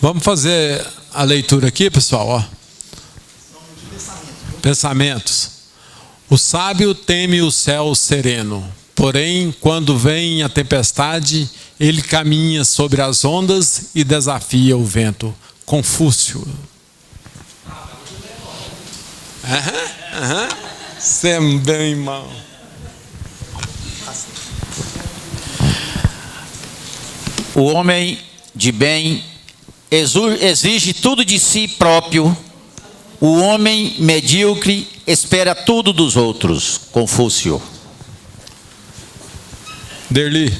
Vamos fazer a leitura aqui, pessoal. Ó. Pensamentos. O sábio teme o céu sereno, porém, quando vem a tempestade, ele caminha sobre as ondas e desafia o vento. Confúcio. Você é bem mal. O homem de bem exige tudo de si próprio. O homem medíocre espera tudo dos outros. Confúcio. Derli.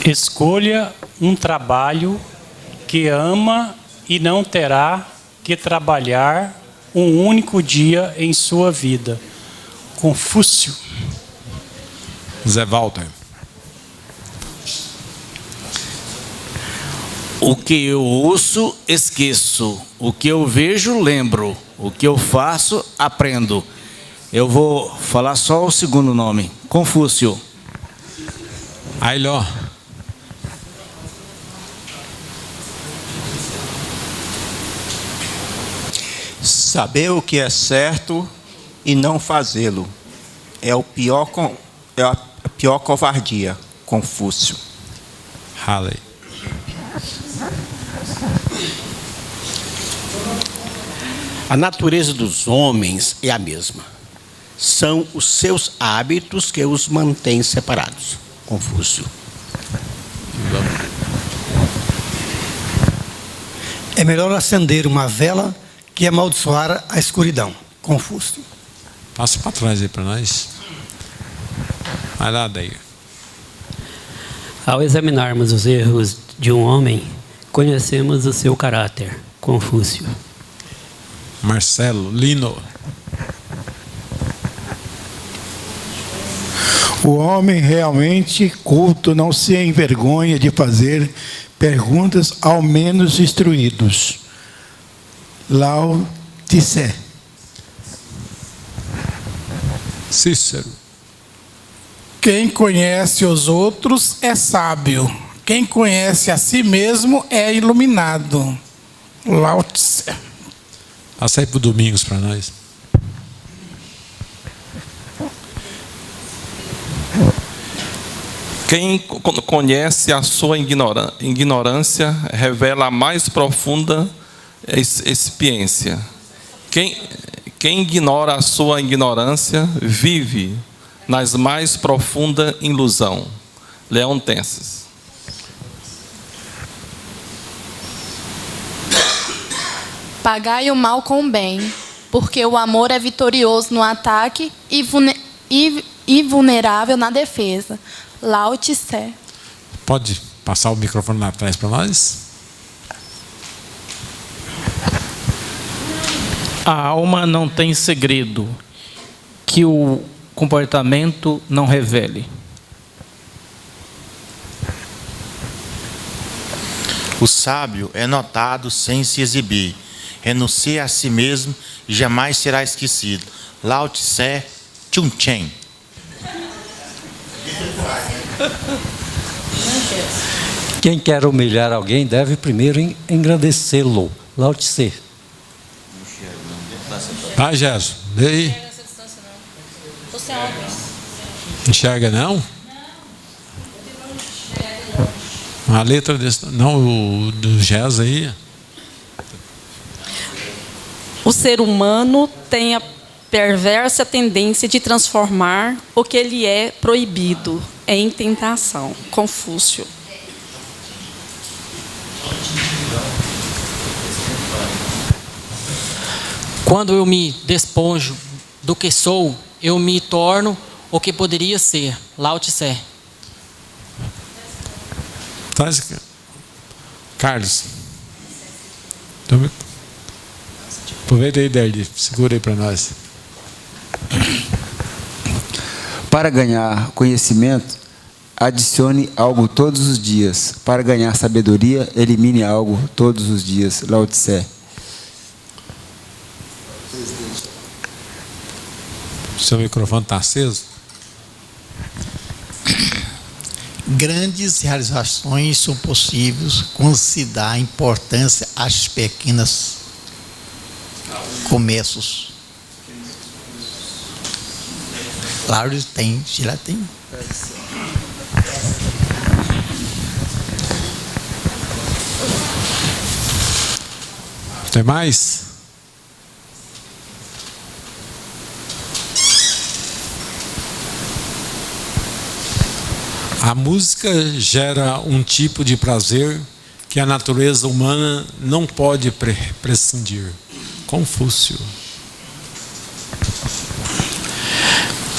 Escolha um trabalho que ama e não terá que trabalhar um único dia em sua vida. Confúcio. Zé Walter. O que eu ouço, esqueço. O que eu vejo, lembro. O que eu faço, aprendo. Eu vou falar só o segundo nome. Confúcio. Ailó. Saber o que é certo e não fazê-lo é a pior covardia. Confúcio. Halley. A natureza dos homens é a mesma. São os seus hábitos que os mantêm separados. Confúcio. É melhor acender uma vela que amaldiçoar a escuridão. Confúcio. Passa para trás aí para nós. Vai lá, Deia. Ao examinarmos os erros de um homem, conhecemos o seu caráter. Confúcio. Marcelo. Lino. O homem realmente culto não se envergonha de fazer perguntas ao menos instruídos. Lao Tse. Cícero. Quem conhece os outros é sábio. Quem conhece a si mesmo é iluminado. Lao Tse. Passa aí para o Domingos para nós. Quem conhece a sua ignorância revela a mais profunda experiência. Quem ignora a sua ignorância vive nas mais profunda ilusão. Leontenses. Pagai o mal com o bem, porque o amor é vitorioso no ataque e vulnerável na defesa. Lao Tse. Pode passar o microfone lá atrás para nós? A alma não tem segredo que o comportamento não revele. O sábio é notado sem se exibir. Renuncia a si mesmo e jamais será esquecido. Lao Tse Chun Chen. Quem quer humilhar alguém deve primeiro engrandecê-lo. Lao Tse. Vai, Gerson. Vê aí. Enxerga não? A letra desse. Não, o do Gés aí. O ser humano tem a perversa tendência de transformar o que lhe é proibido em tentação. Confúcio. Quando eu me despojo do que sou, eu me torno o que poderia ser. Lao Tse. Traz, Carlos. Aproveita aí, Derli. Segura aí para nós. Para ganhar conhecimento, adicione algo todos os dias. Para ganhar sabedoria, elimine algo todos os dias. Lao Tse. Seu microfone está aceso? Grandes realizações são possíveis quando se dá importância às pequenas começos. Claro, tem, já tem. Tem mais? A música gera um tipo de prazer que a natureza humana não pode prescindir. Confúcio.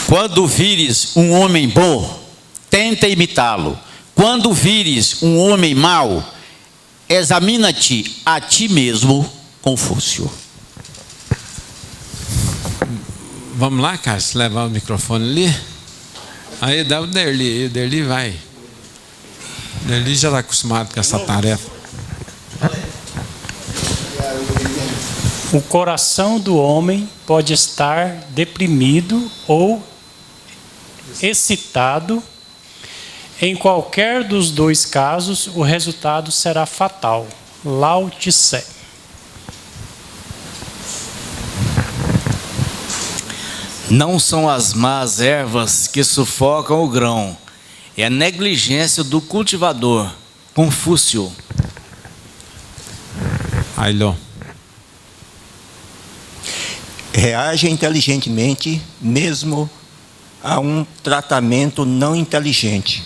Quando vires um homem bom, tenta imitá-lo. Quando vires um homem mau, examina-te a ti mesmo. Confúcio. Vamos lá, Cássio, levar o microfone ali. Aí dá o Derli, vai. O Derli já está acostumado com essa tarefa. O coração do homem pode estar deprimido ou excitado. Em qualquer dos dois casos, o resultado será fatal. Lao Tse. Não são as más ervas que sufocam o grão, é a negligência do cultivador. Confúcio. Ailon. Reage inteligentemente, mesmo a um tratamento não inteligente.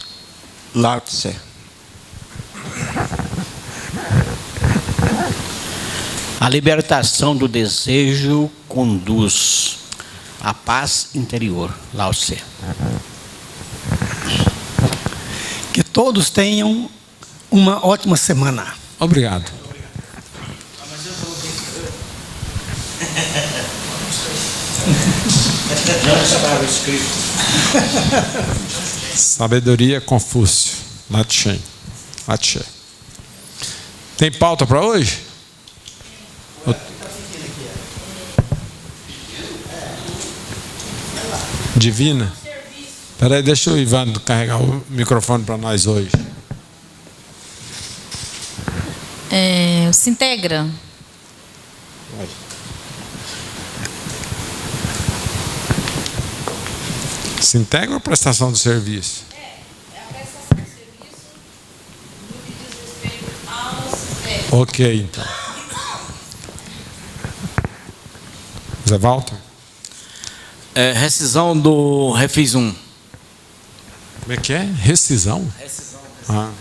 Lao Tse. A libertação do desejo conduz à paz interior. Lao Tse. Que todos tenham uma ótima semana. Obrigado. Não estava escrito. Sabedoria, Confúcio. Latshen. Tem pauta para hoje? Divina? Espera aí, deixa o Ivan carregar o microfone para nós hoje. Se integra. Se integra ou prestação de serviço? É a prestação de serviço no que diz respeito ao SINTEGRA. Ok, então. Zé Walter? Rescisão do Refis 1. Como é que é? Rescisão? Rescisão. Ah.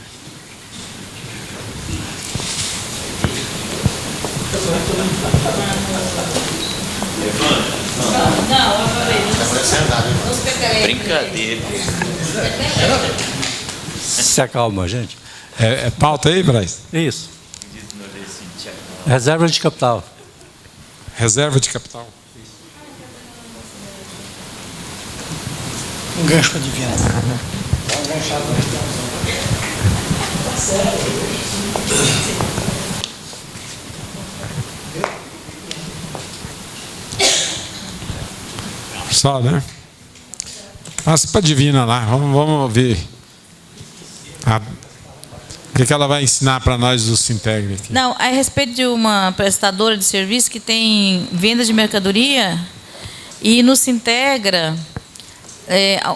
Não, eu falei. Brincadeira. Se acalma, gente. É pauta aí, Braz? Isso. Reserva de capital. Reserva de capital. Um gancho para divino. Só, né? Passa para a Divina lá. Vamos ver. O que ela vai ensinar para nós do Sintegre aqui? Não, a respeito de uma prestadora de serviço que tem venda de mercadoria e no Sintegra,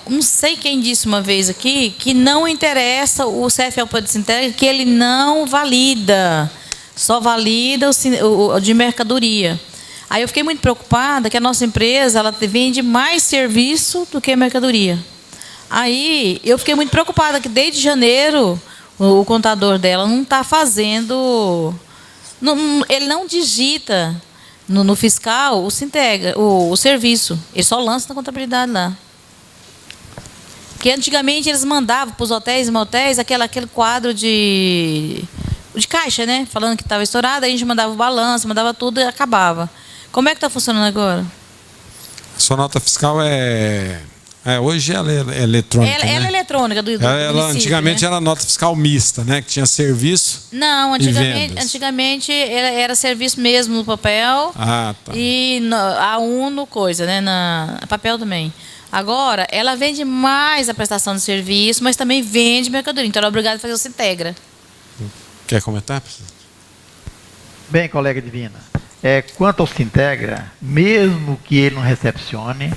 não sei quem disse uma vez aqui, que não interessa o CFLP de Sintegra, que ele não valida, só valida o de mercadoria. Aí eu fiquei muito preocupada que a nossa empresa ela vende mais serviço do que mercadoria. Aí eu fiquei muito preocupada que desde janeiro o contador dela não está fazendo, ele não digita no fiscal o Sintegra, o serviço, ele só lança na contabilidade lá. Porque antigamente eles mandavam para os hotéis e motéis aquele quadro de caixa, né? Falando que estava estourado, aí a gente mandava o balanço, mandava tudo e acabava. Como é que está funcionando agora? A sua nota fiscal é Hoje ela é eletrônica. Ela é eletrônica do antigamente né? era nota fiscal mista, né? Que tinha serviço. Não, e vendas. antigamente era serviço mesmo no papel. Tá. E A1 no coisa, né? Na papel também. Agora, ela vende mais a prestação de serviço, mas também vende mercadoria. Então ela é obrigada a fazer o Sintegra. Quer comentar? Bem, colega Divina, quanto ao Sintegra, mesmo que ele não recepcione,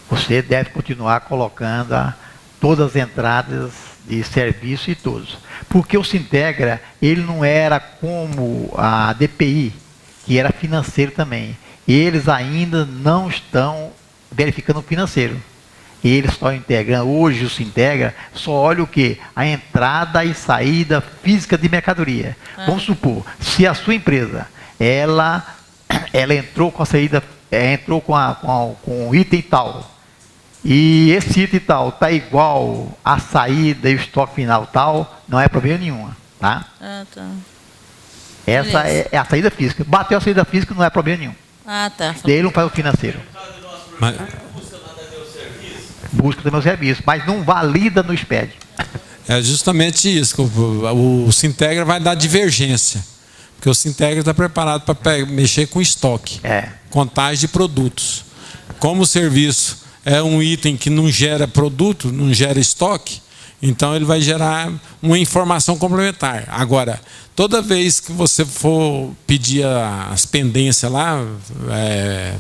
você deve continuar colocando todas as entradas de serviço e todos. Porque o Sintegra, ele não era como a DPI, que era financeiro também. Eles ainda não estão verificando o financeiro. Eles estão integrando, hoje o Sintegra só olha o quê? A entrada e saída física de mercadoria. Vamos supor, se a sua empresa, ela entrou com a saída, entrou com o item tal, e esse item tal está igual a saída e o estoque final tal, não é problema nenhum, tá? Tá. Essa é a saída física. Bateu a saída física, não é problema nenhum. Tá. Daí ele não faz o financeiro. Busca também o serviço, mas não valida no SPED. É justamente isso. O Sintegra vai dar divergência. Porque o Sintegra está preparado para mexer com estoque. Contagem de produtos. Como o serviço é um item que não gera produto, não gera estoque, então ele vai gerar uma informação complementar. Agora, toda vez que você for pedir as pendências lá,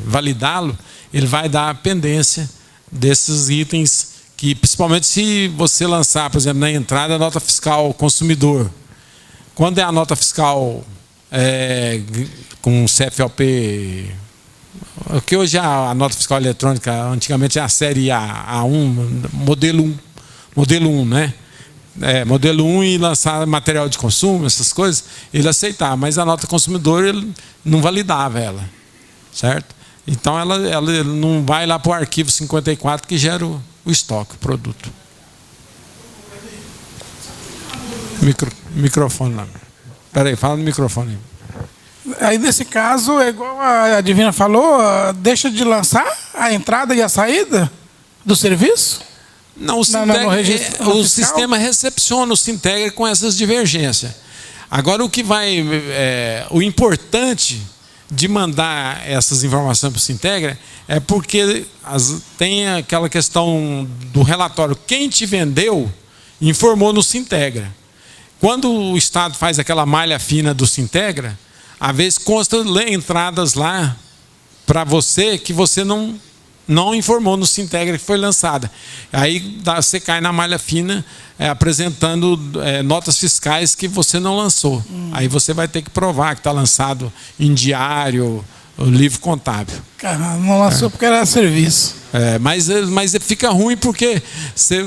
validá-lo, ele vai dar a pendência desses itens que, principalmente se você lançar, por exemplo, na entrada a nota fiscal consumidor. Quando é a nota fiscal com CFOP, que hoje é a nota fiscal eletrônica, antigamente é a série A1, modelo 1, né? Modelo 1 e lançar material de consumo, essas coisas, ele aceitava, mas a nota consumidor ele não validava ela, certo? Então ela não vai lá para o arquivo 54 que gera o estoque, o produto. Microfone lá. Espera aí, fala no microfone. Aí nesse caso, é igual a Divina falou, deixa de lançar a entrada e a saída do serviço? Não, o sistema recepciona o Sintegra com essas divergências. Agora o importante de mandar essas informações para o Sintegra é porque tem aquela questão do relatório. Quem te vendeu informou no Sintegra. Quando o Estado faz aquela malha fina do Sintegra, às vezes consta entradas lá para você que você não informou no Sintegra que foi lançada. Aí você cai na malha fina apresentando notas fiscais que você não lançou. Aí você vai ter que provar que está lançado em diário, o livro contábil. Caramba, não lançou porque era serviço. Mas fica ruim porque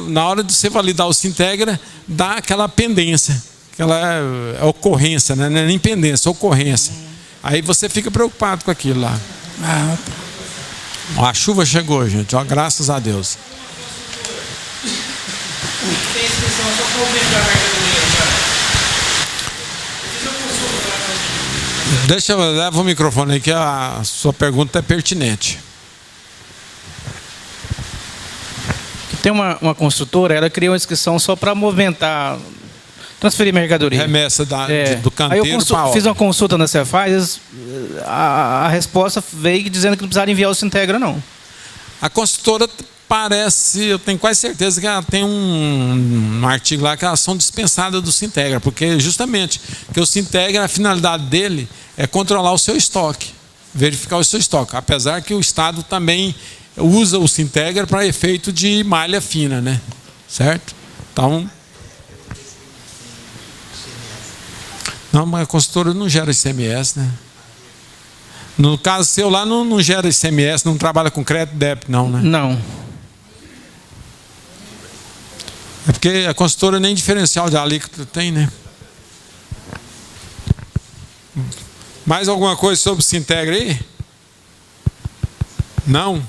na hora de você validar o Sintegra, dá aquela pendência, aquela ocorrência, né? Não é nem pendência, ocorrência. Aí você fica preocupado com aquilo lá. A chuva chegou, gente, graças a Deus. Leva o microfone aí que a sua pergunta é pertinente. Tem uma construtora, ela criou uma inscrição só para movimentar, transferir mercadoria. Remessa do canteiro. Aí eu fiz uma consulta na Cefaz, a resposta veio dizendo que não precisava enviar o Sintegra, não. A construtora eu tenho quase certeza que ela tem um artigo lá que elas são dispensadas do Sintegra, porque justamente que o Sintegra, a finalidade dele é controlar o seu estoque, verificar o seu estoque, apesar que o Estado também usa o Sintegra para efeito de malha fina, né? Certo? Então, não, mas a consultora não gera ICMS, né? No caso seu lá não gera ICMS, não trabalha com crédito e débito, não, né? Não. É porque a consultora nem diferencial de alíquota tem, né? Mais alguma coisa sobre o Sintegra aí? Não?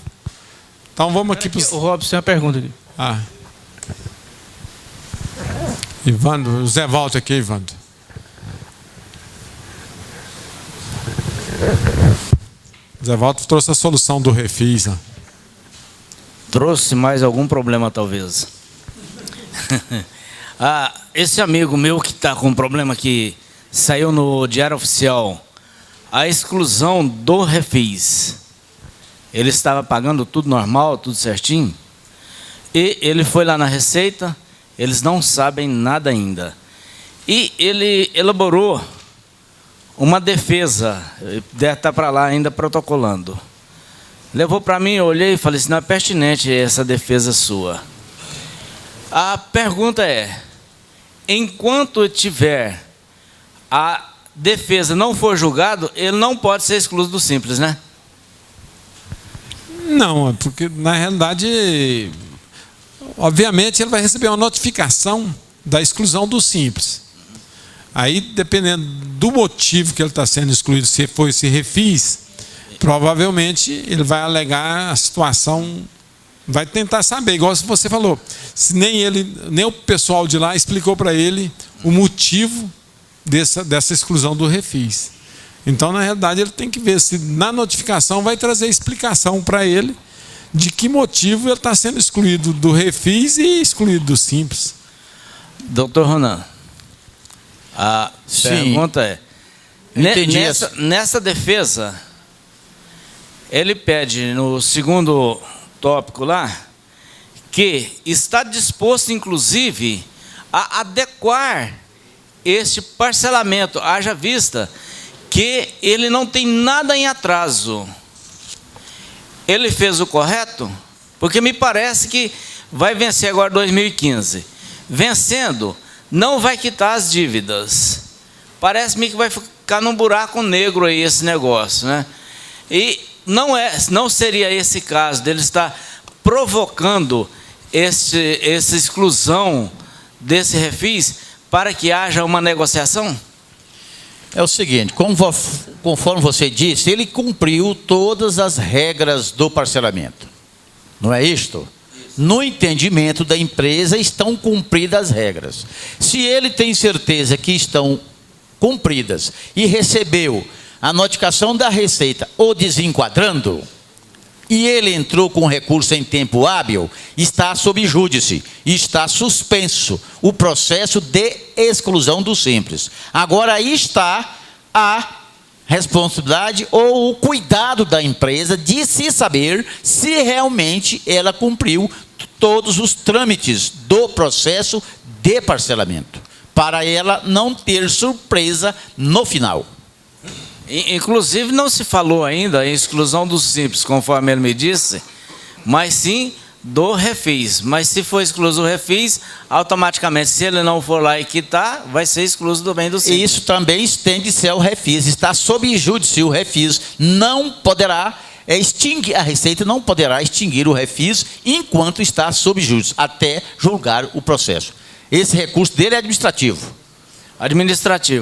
Então vamos aqui para o Robson tem uma pergunta aqui. Ivandro, o Zé volta aqui, Ivandro. Zé Walter trouxe a solução do refis. trouxe mais algum problema, talvez. Esse amigo meu que está com um problema que saiu no Diário Oficial, a exclusão do refis. Ele estava pagando tudo normal, tudo certinho, e ele foi lá na Receita, eles não sabem nada ainda. E ele elaborou uma defesa, deve estar para lá ainda protocolando. Levou para mim, eu olhei e falei assim, não é pertinente essa defesa sua. A pergunta é, enquanto tiver a defesa não for julgado, ele não pode ser excluído do Simples, né? Não, porque na realidade, obviamente ele vai receber uma notificação da exclusão do Simples. Aí, dependendo do motivo que ele está sendo excluído, se for esse refis, provavelmente ele vai alegar a situação, vai tentar saber, igual você falou, se nem o pessoal de lá explicou para ele o motivo dessa exclusão do refis. Então, na realidade, ele tem que ver se na notificação vai trazer explicação para ele de que motivo ele está sendo excluído do refis e excluído do Simples. Doutor Ronan, a pergunta é, nessa defesa, ele pede no segundo tópico lá, que está disposto, inclusive, a adequar este parcelamento, haja vista que ele não tem nada em atraso. Ele fez o correto? Porque me parece que vai vencer agora 2015. Vencendo, não vai quitar as dívidas. Parece-me que vai ficar num buraco negro aí esse negócio, né? E não seria esse caso dele estar provocando essa exclusão desse refis para que haja uma negociação? É o seguinte, conforme você disse, ele cumpriu todas as regras do parcelamento. Não é isto? No entendimento da empresa estão cumpridas as regras. Se ele tem certeza que estão cumpridas e recebeu a notificação da Receita o desenquadrando, e ele entrou com recurso em tempo hábil, está sob júdice, está suspenso o processo de exclusão do Simples. Agora aí está a responsabilidade ou o cuidado da empresa de se saber se realmente ela cumpriu todos os trâmites do processo de parcelamento, para ela não ter surpresa no final. Inclusive não se falou ainda em exclusão do Simples, conforme ele me disse, mas sim do refis. Mas se for excluso do refis, automaticamente, se ele não for lá e quitar, vai ser excluso do bem do Simples. Isso também estende-se ao refis, está sob júdice o refis, não poderá extinguir, a Receita não poderá extinguir o refis enquanto está sob júdice, até julgar o processo. Esse recurso dele é administrativo.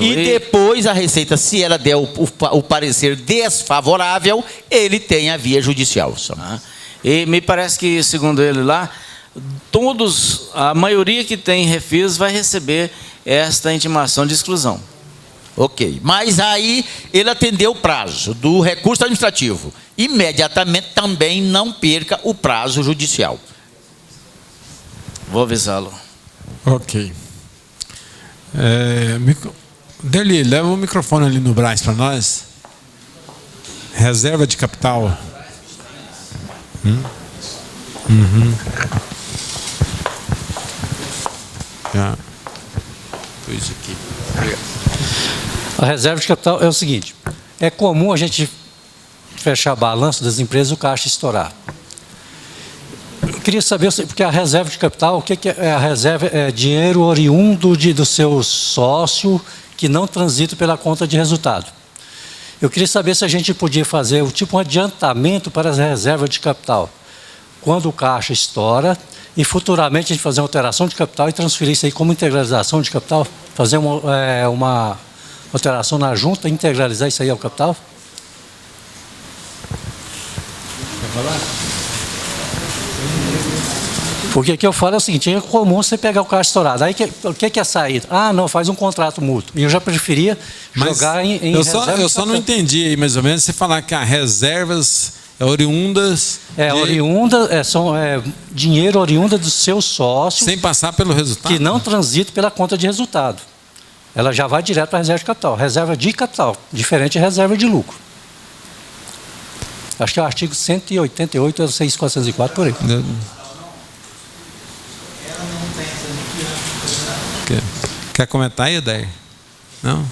E depois a Receita, se ela der o parecer desfavorável, ele tem a via judicial. E me parece que, segundo ele lá, a maioria que tem refis vai receber esta intimação de exclusão. Ok, mas aí ele atendeu o prazo do recurso administrativo. Imediatamente também não perca o prazo judicial. Vou avisá-lo. Ok. Deli, leva o microfone ali no Brás para nós. Reserva de capital. Já. Pois aqui. A reserva de capital é o seguinte: é comum a gente fechar balanço das empresas e o caixa estourar. Eu queria saber, porque a reserva de capital, o que é a reserva? É dinheiro oriundo do seu sócio que não transita pela conta de resultado. Eu queria saber se a gente podia fazer um adiantamento para as reservas de capital. Quando o caixa estoura e futuramente a gente fazer uma alteração de capital e transferir isso aí como integralização de capital, fazer uma alteração na junta e integralizar isso aí ao capital? Quer falar? Porque o que eu falo é o seguinte: é comum você pegar o caixa estourado. Aí o que é a saída? Ah, não, faz um contrato mútuo. E eu já preferia jogar em eu só não entendi aí mais ou menos você falar que as reservas oriundas. Dinheiro oriunda dos seus sócios. Sem passar pelo resultado. Que não transita pela conta de resultado. Ela já vai direto para a reserva de capital. Reserva de capital, diferente de reserva de lucro. Acho que é o artigo 188 ou 6404 por aí. Quer comentar aí, Adair? Não?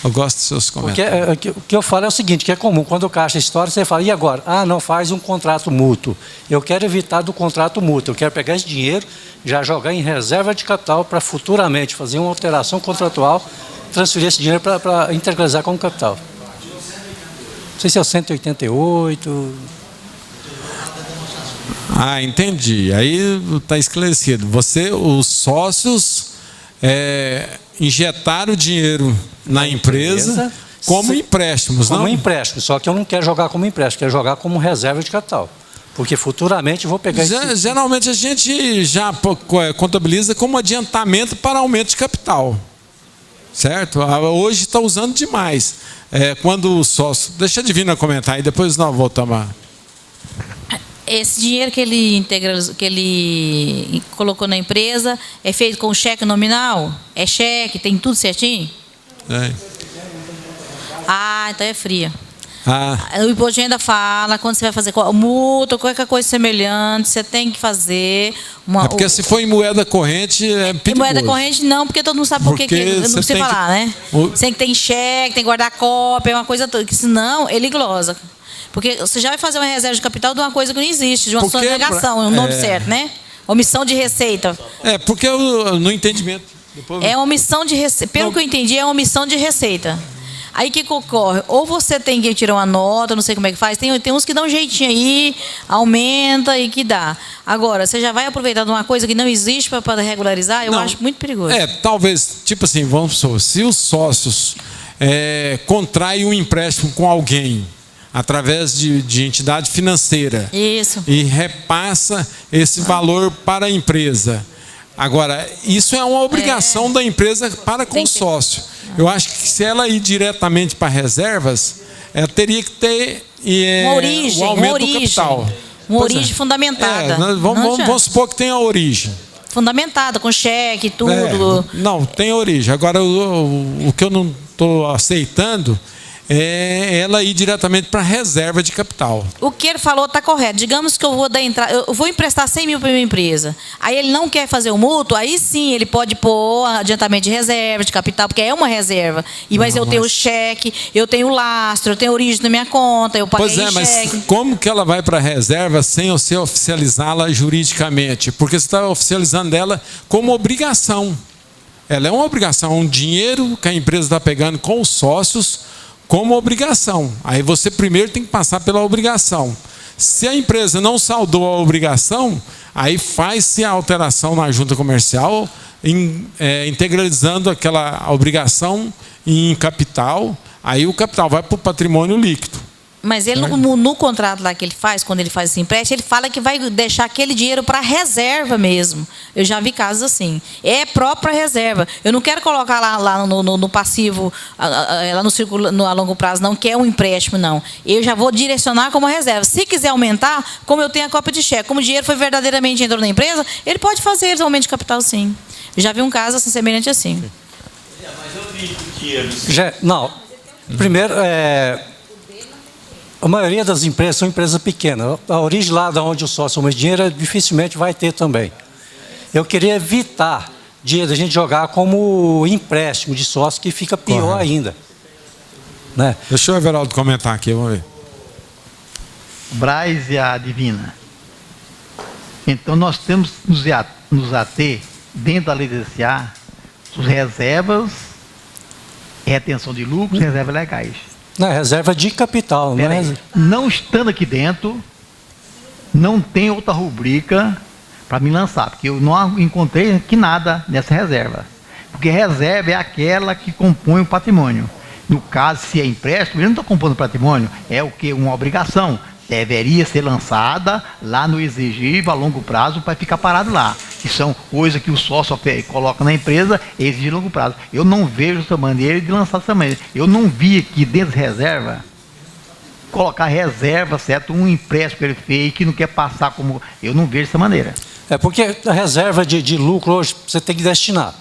Eu gosto dos seus comentários. O que eu falo é o seguinte, que é comum, quando o caixa estoura, você fala, e agora? Não faz um contrato mútuo. Eu quero evitar do contrato mútuo, eu quero pegar esse dinheiro, já jogar em reserva de capital para futuramente fazer uma alteração contratual, transferir esse dinheiro para integralizar como capital. Não sei se é o 188... Entendi. Aí está esclarecido. Os sócios injetaram o dinheiro na empresa como empréstimos, não? Como empréstimo, só que eu não quero jogar como empréstimo, quero jogar como reserva de capital. Porque futuramente eu vou pegar Geralmente a gente já contabiliza como adiantamento para aumento de capital. Certo? Hoje está usando demais. Quando o sócio... Deixa a Divina comentar e depois nós voltamos a... Esse dinheiro que ele colocou na empresa é feito com cheque nominal? É cheque, tem tudo certinho? Então é fria. O imposto de renda fala, quando você vai fazer multa, qualquer coisa semelhante, você tem que fazer porque se for em moeda corrente, é perigoso. Em moeda corrente não, porque todo mundo sabe por que não precisa falar, né? Você tem que ter cheque, tem que guardar cópia, é uma coisa toda, que senão ele glosa. Porque você já vai fazer uma reserva de capital de uma coisa que não existe, de uma sonegação, um nome certo, né? Omissão de receita. Porque no entendimento. É omissão de receita. Pelo que eu entendi, é omissão de receita. Aí o que ocorre? Ou você tem que tirar uma nota, não sei como é que faz, tem uns que dão um jeitinho aí, aumenta e que dá. Agora, você já vai aproveitar de uma coisa que não existe para regularizar, eu acho muito perigoso. Talvez, tipo assim, vamos supor, se os sócios contraem um empréstimo com alguém, através de entidade financeira. Isso. E repassa esse valor para a empresa. Agora, isso é uma obrigação da empresa para com o sócio. Eu acho que se ela ir diretamente para reservas, ela teria que ter uma origem, o aumento do capital. Uma origem fundamentada. Vamos supor que tem a origem. Fundamentada, com cheque e tudo. Não, tem origem. Agora, o que eu não estou aceitando é ela ir diretamente para a reserva de capital. O que ele falou está correto. Digamos que eu vou emprestar 100 mil para minha empresa. Aí ele não quer fazer o mútuo, aí sim ele pode pôr adiantamento de reserva, de capital, porque é uma reserva. Mas eu tenho o cheque, eu tenho o lastro, eu tenho a origem da minha conta, eu paguei cheque. Mas como que ela vai para a reserva sem você oficializá-la juridicamente? Porque você está oficializando ela como obrigação. Ela é uma obrigação, um dinheiro que a empresa está pegando com os sócios como obrigação. Aí você primeiro tem que passar pela obrigação. Se a empresa não saldou a obrigação, aí faz-se a alteração na junta comercial, integralizando aquela obrigação em capital, aí o capital vai para o patrimônio líquido. Mas ele no contrato lá que ele faz, quando ele faz esse empréstimo, ele fala que vai deixar aquele dinheiro para reserva mesmo. Eu já vi casos assim. É própria reserva. Eu não quero colocar lá no passivo, lá no círculo a longo prazo, não, que é um empréstimo, não. Eu já vou direcionar como reserva. Se quiser aumentar, como eu tenho a cópia de cheque, como o dinheiro foi verdadeiramente entrou na empresa, ele pode fazer esse aumento de capital, sim. Eu já vi um caso assim, semelhante assim. Mas eu vi que dinheiro... Não. Primeiro, a maioria das empresas são empresas pequenas. A origem lá de onde o sócio toma dinheiro dificilmente vai ter também. Eu queria evitar de a gente jogar como empréstimo de sócio, que fica pior ainda. Né? Deixa o Everaldo comentar aqui, vamos ver. Braz e a Divina. Então nós temos que nos ater, dentro da lei do SCA, as reservas, retenção de lucros, reservas legais. Não, é reserva de capital. Não estando aqui dentro, não tem outra rubrica para me lançar, porque eu não encontrei aqui nada nessa reserva. Porque reserva é aquela que compõe o patrimônio. No caso, se é empréstimo, ele não está compondo o patrimônio, é o que? Uma obrigação. Deveria ser lançada lá no exigível a longo prazo para ficar parado lá. Que são coisas que o sócio coloca na empresa e exige a longo prazo. Eu não vejo essa maneira de lançar essa maneira. Eu não vi aqui dentro da reserva colocar reserva, certo? Um empréstimo que ele fez, que não quer passar como... Eu não vejo dessa maneira. É porque a reserva de lucro hoje você tem que destinar.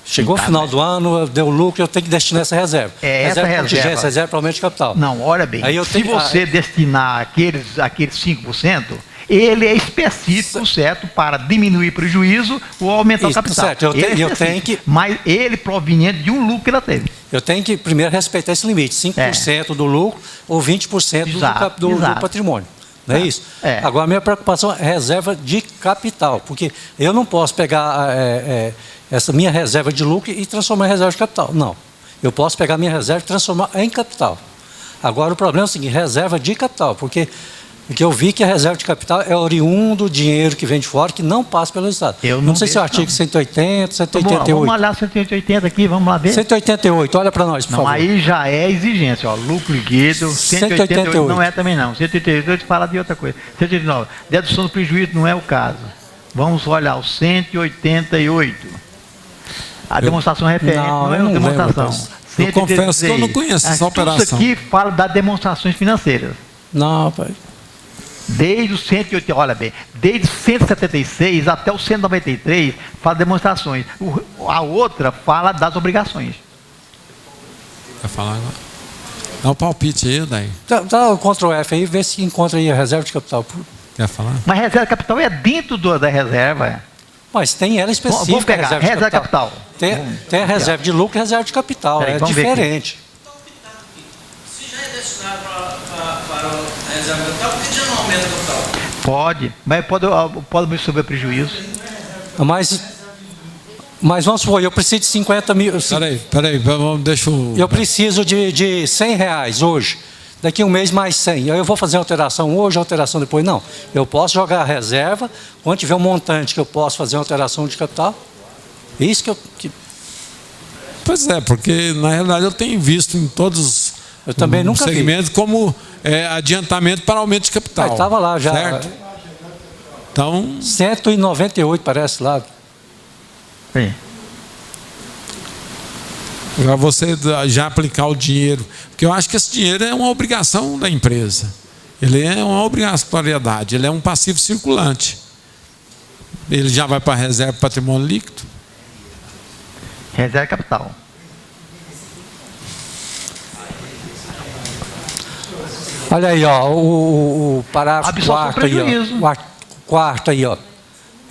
Chegou o final do ano, deu lucro, eu tenho que destinar essa reserva. Essa reserva. Reserva para aumento de capital. Não, olha bem, aí se você destinar aqueles 5%, ele é específico, certo, para diminuir prejuízo ou aumentar o capital. Certo, eu tenho que... Mas ele proveniente de um lucro que ela teve. Eu tenho que primeiro respeitar esse limite, 5% do lucro ou 20% do patrimônio. Não é isso? Agora, a minha preocupação é reserva de capital, porque eu não posso pegar essa minha reserva de lucro e transformar em reserva de capital. Não. Eu posso pegar minha reserva e transformar em capital. Agora, o problema é o seguinte, reserva de capital, porque eu vi que a reserva de capital é oriundo do dinheiro que vem de fora, que não passa pelo Estado. Eu não sei se é o artigo 180, 188. Vamos olhar 180 aqui, vamos lá ver. 188, olha para nós, por favor. Aí já é exigência, ó, lucro líquido, 188 não é também não. 188 fala de outra coisa. 189, dedução do prejuízo não é o caso. Vamos olhar o 188. A demonstração referente não é uma demonstração. Eu confesso que eu não conheço essa operação. Isso aqui fala das demonstrações financeiras. Não, pai. Desde o 180, olha bem, desde o 176 até o 193 fala demonstrações. A outra fala das obrigações. Vai falar agora? Dá um palpite aí, daí. Dá o Ctrl F aí, vê se encontra aí a reserva de capital. Quer falar? Mas reserva de capital é dentro da reserva. Mas tem ela específica. Vamos pegar reserva de capital. Tem a reserva de lucro e reserva de capital. É diferente. Se já é destinado para a reserva de capital, por que já não aumenta o capital? Pode, mas pode absorver prejuízo. Mas vamos supor, eu preciso de 50 mil. Peraí, deixa eu... Eu preciso de 100 reais hoje. Daqui a um mês mais 100. Eu vou fazer alteração hoje, alteração depois. Não. Eu posso jogar a reserva, quando tiver um montante que eu posso fazer uma alteração de capital. É isso que eu... Pois é, porque na realidade eu tenho visto em todos os segmentos como adiantamento para aumento de capital. Estava lá já. Certo? Então... 198 parece lá. Sim. Para você já aplicar o dinheiro, porque eu acho que esse dinheiro é uma obrigação da empresa, ele é uma obrigatoriedade, ele é um passivo circulante, ele já vai para a reserva de patrimônio líquido. Reserva capital. Olha aí, ó, o parágrafo quarto aí, ó.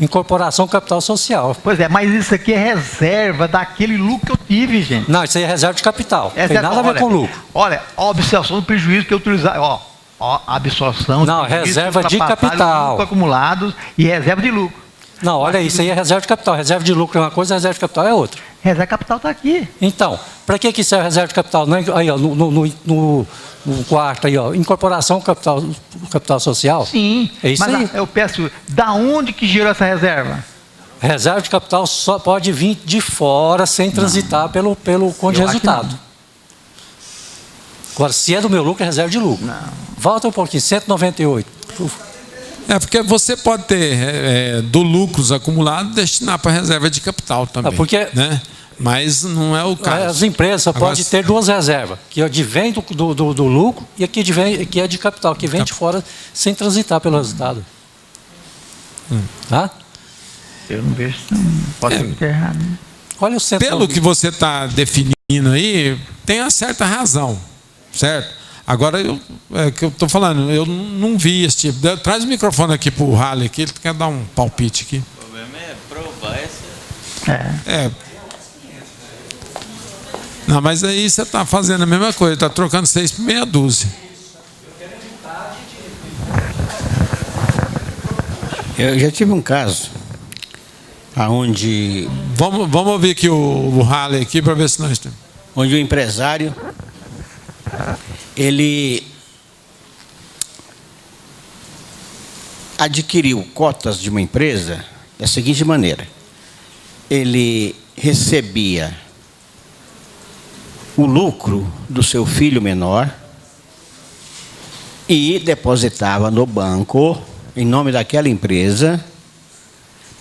Incorporação capital social. Pois é, mas isso aqui é reserva daquele lucro que eu tive, gente. Não, isso aí é reserva de capital. Não tem nada a ver com lucro. Olha, a absorção do prejuízo que eu utilizar, ó, a absorção não, reserva de capital. Acumulados e reserva de lucro. Não, olha isso aí é reserva de capital. Reserva de lucro é uma coisa, reserva de capital é outra. Reserva de capital está aqui. Então, para que serve reserva de capital? Aí, ó, no quarto aí, ó, incorporação capital social. Sim, é isso mas aí. Eu peço, da onde que gerou essa reserva? Reserva de capital só pode vir de fora sem transitar pelo conto de resultado. Agora, se é do meu lucro, é reserva de lucro. Não. Volta um pouquinho, 198. É porque você pode ter do lucros acumulados destinar para reserva de capital também. Porque, né? Mas não é o caso. As empresas só podem ter duas reservas, que advém do lucro e que é de capital, que vem de fora sem transitar pelo resultado. Tá? Eu não vejo, pode ser errado. Né? Olha o pelo que você está definindo aí, tem uma certa razão, certo? Agora, que eu estou falando, eu não vi esse tipo. Traz o microfone aqui para o Halley, que ele quer dar um palpite aqui. O problema é provar essa... Não, mas aí você está fazendo a mesma coisa, está trocando 6 por meia dúzia. Eu já tive um caso onde... Vamos ouvir aqui o Halley aqui para ver se nós temos. Onde o empresário, ele adquiriu cotas de uma empresa da seguinte maneira. Ele recebia o lucro do seu filho menor e depositava no banco, em nome daquela empresa,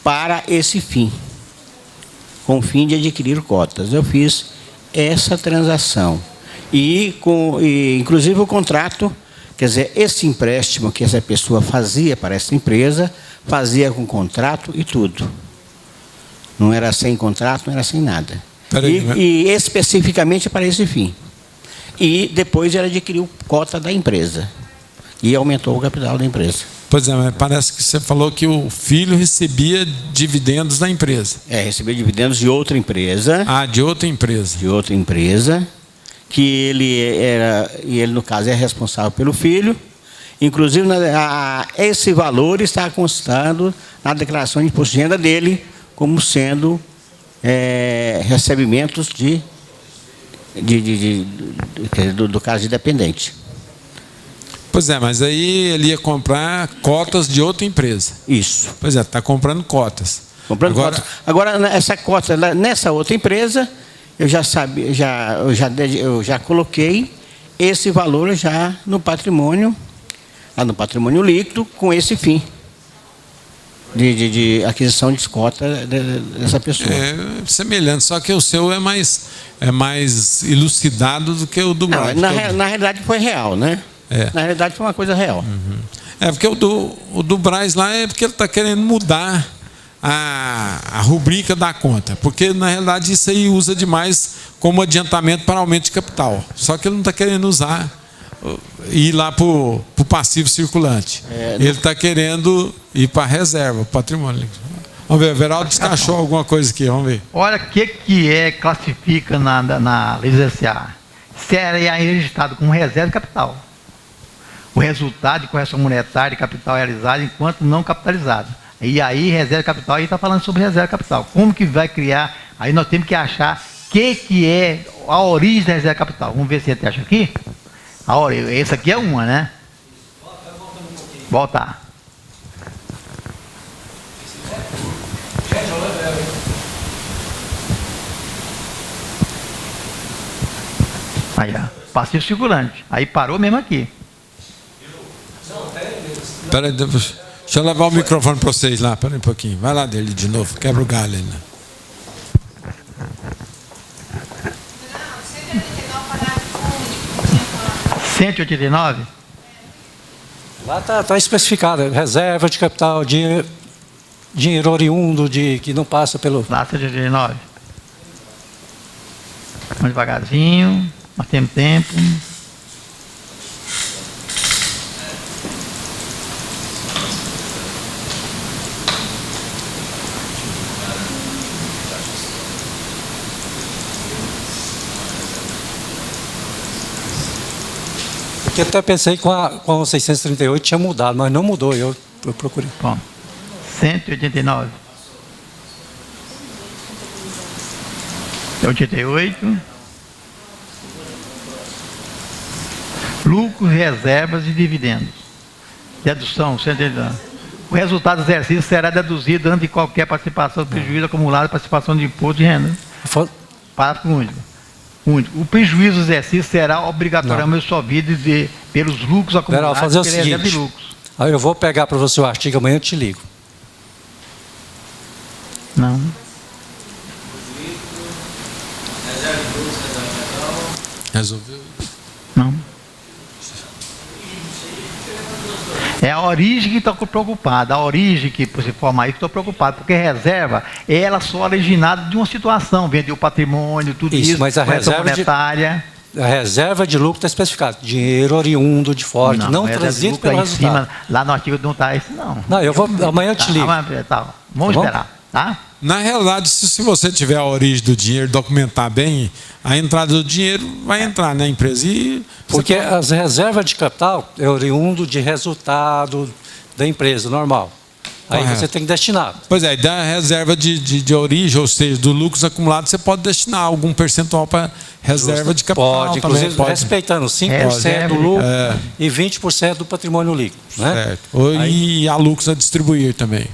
para esse fim, com o fim de adquirir cotas. Eu fiz essa transação. E inclusive o contrato, quer dizer, esse empréstimo que essa pessoa fazia para essa empresa, fazia com contrato e tudo. Não era sem contrato, não era sem nada. E especificamente para esse fim. E depois ele adquiriu cota da empresa. E aumentou o capital da empresa. Pois é, mas parece que você falou que o filho recebia dividendos da empresa. Recebia dividendos de outra empresa. De outra empresa. De outra empresa, que ele no caso é responsável pelo filho. Inclusive, esse valor está constando na declaração de imposto de renda dele, como sendo recebimentos do caso de dependente. Pois é, mas aí ele ia comprar cotas de outra empresa. Isso. Pois é, está comprando cotas. Cotas. Agora, essa cota, nessa outra empresa, eu já coloquei esse valor já no patrimônio líquido, com esse fim de aquisição de cota dessa pessoa. Semelhante, só que o seu é mais elucidado do que o do Braz. Na realidade foi real, né? Na realidade foi uma coisa real. Porque o do Braz lá é porque ele está querendo mudar a rubrica da conta. Porque, na realidade, isso aí usa demais como adiantamento para aumento de capital. Só que ele não está querendo usar ir lá para o passivo circulante. Ele está querendo ir para a reserva, patrimônio. Vamos ver, o Everaldo descachou alguma coisa aqui, vamos ver. Olha o que classifica na Lei SA. Se é registrado como reserva de capital. O resultado de correção monetária de capital realizado enquanto não capitalizado. E aí, reserva de capital, aí está falando sobre reserva de capital. Como que vai criar? Aí nós temos que achar o que é a origem da reserva de capital. Vamos ver se a gente acha aqui. Essa aqui é uma, né? Voltar. Aí, ó, passivo circulante. Aí parou mesmo aqui. Espera aí, deixa eu levar o microfone para vocês lá, espera aí um pouquinho. Vai lá dele de novo, quebra o galho aí, né? $189? Lá está especificado, reserva de capital, dinheiro oriundo que não passa pelo... Lá 189. Vamos devagarzinho, nós temos tempo. Porque até pensei que com a 638 tinha mudado, mas não mudou, eu procurei. Bom, 189. 88. Lucros, reservas e dividendos. Dedução, 189. O resultado do exercício será deduzido antes de qualquer participação do prejuízo acumulado e participação de imposto de renda. Parágrafo único. O prejuízo do exercício será obrigatoriamente absorvido pelos lucros acumulados. Fazer o seguinte, eu vou pegar para você o artigo, amanhã eu te ligo. Não. Resolveu? Não. É a origem que estou preocupado, a origem que se forma aí que estou preocupado, porque reserva, ela só originada de uma situação, vendeu patrimônio, tudo isso, mas a reserva monetária. A reserva de lucro está especificada, dinheiro oriundo de fora, não transito pelo resultado. Lá no artigo não está isso, não. Não, amanhã eu te ligo. Vamos esperar, tá? Na realidade, se você tiver a origem do dinheiro, documentar bem, a entrada do dinheiro vai entrar na empresa. Porque as reservas de capital é oriundo de resultado da empresa, normal. Aí você tem que destinar. Pois é, da reserva de origem, ou seja, do lucros acumulados, você pode destinar algum percentual para reserva de capital. Pode, inclusive respeitando 5% do lucro e 20% do patrimônio líquido. Né? Certo. E a lucros a distribuir também.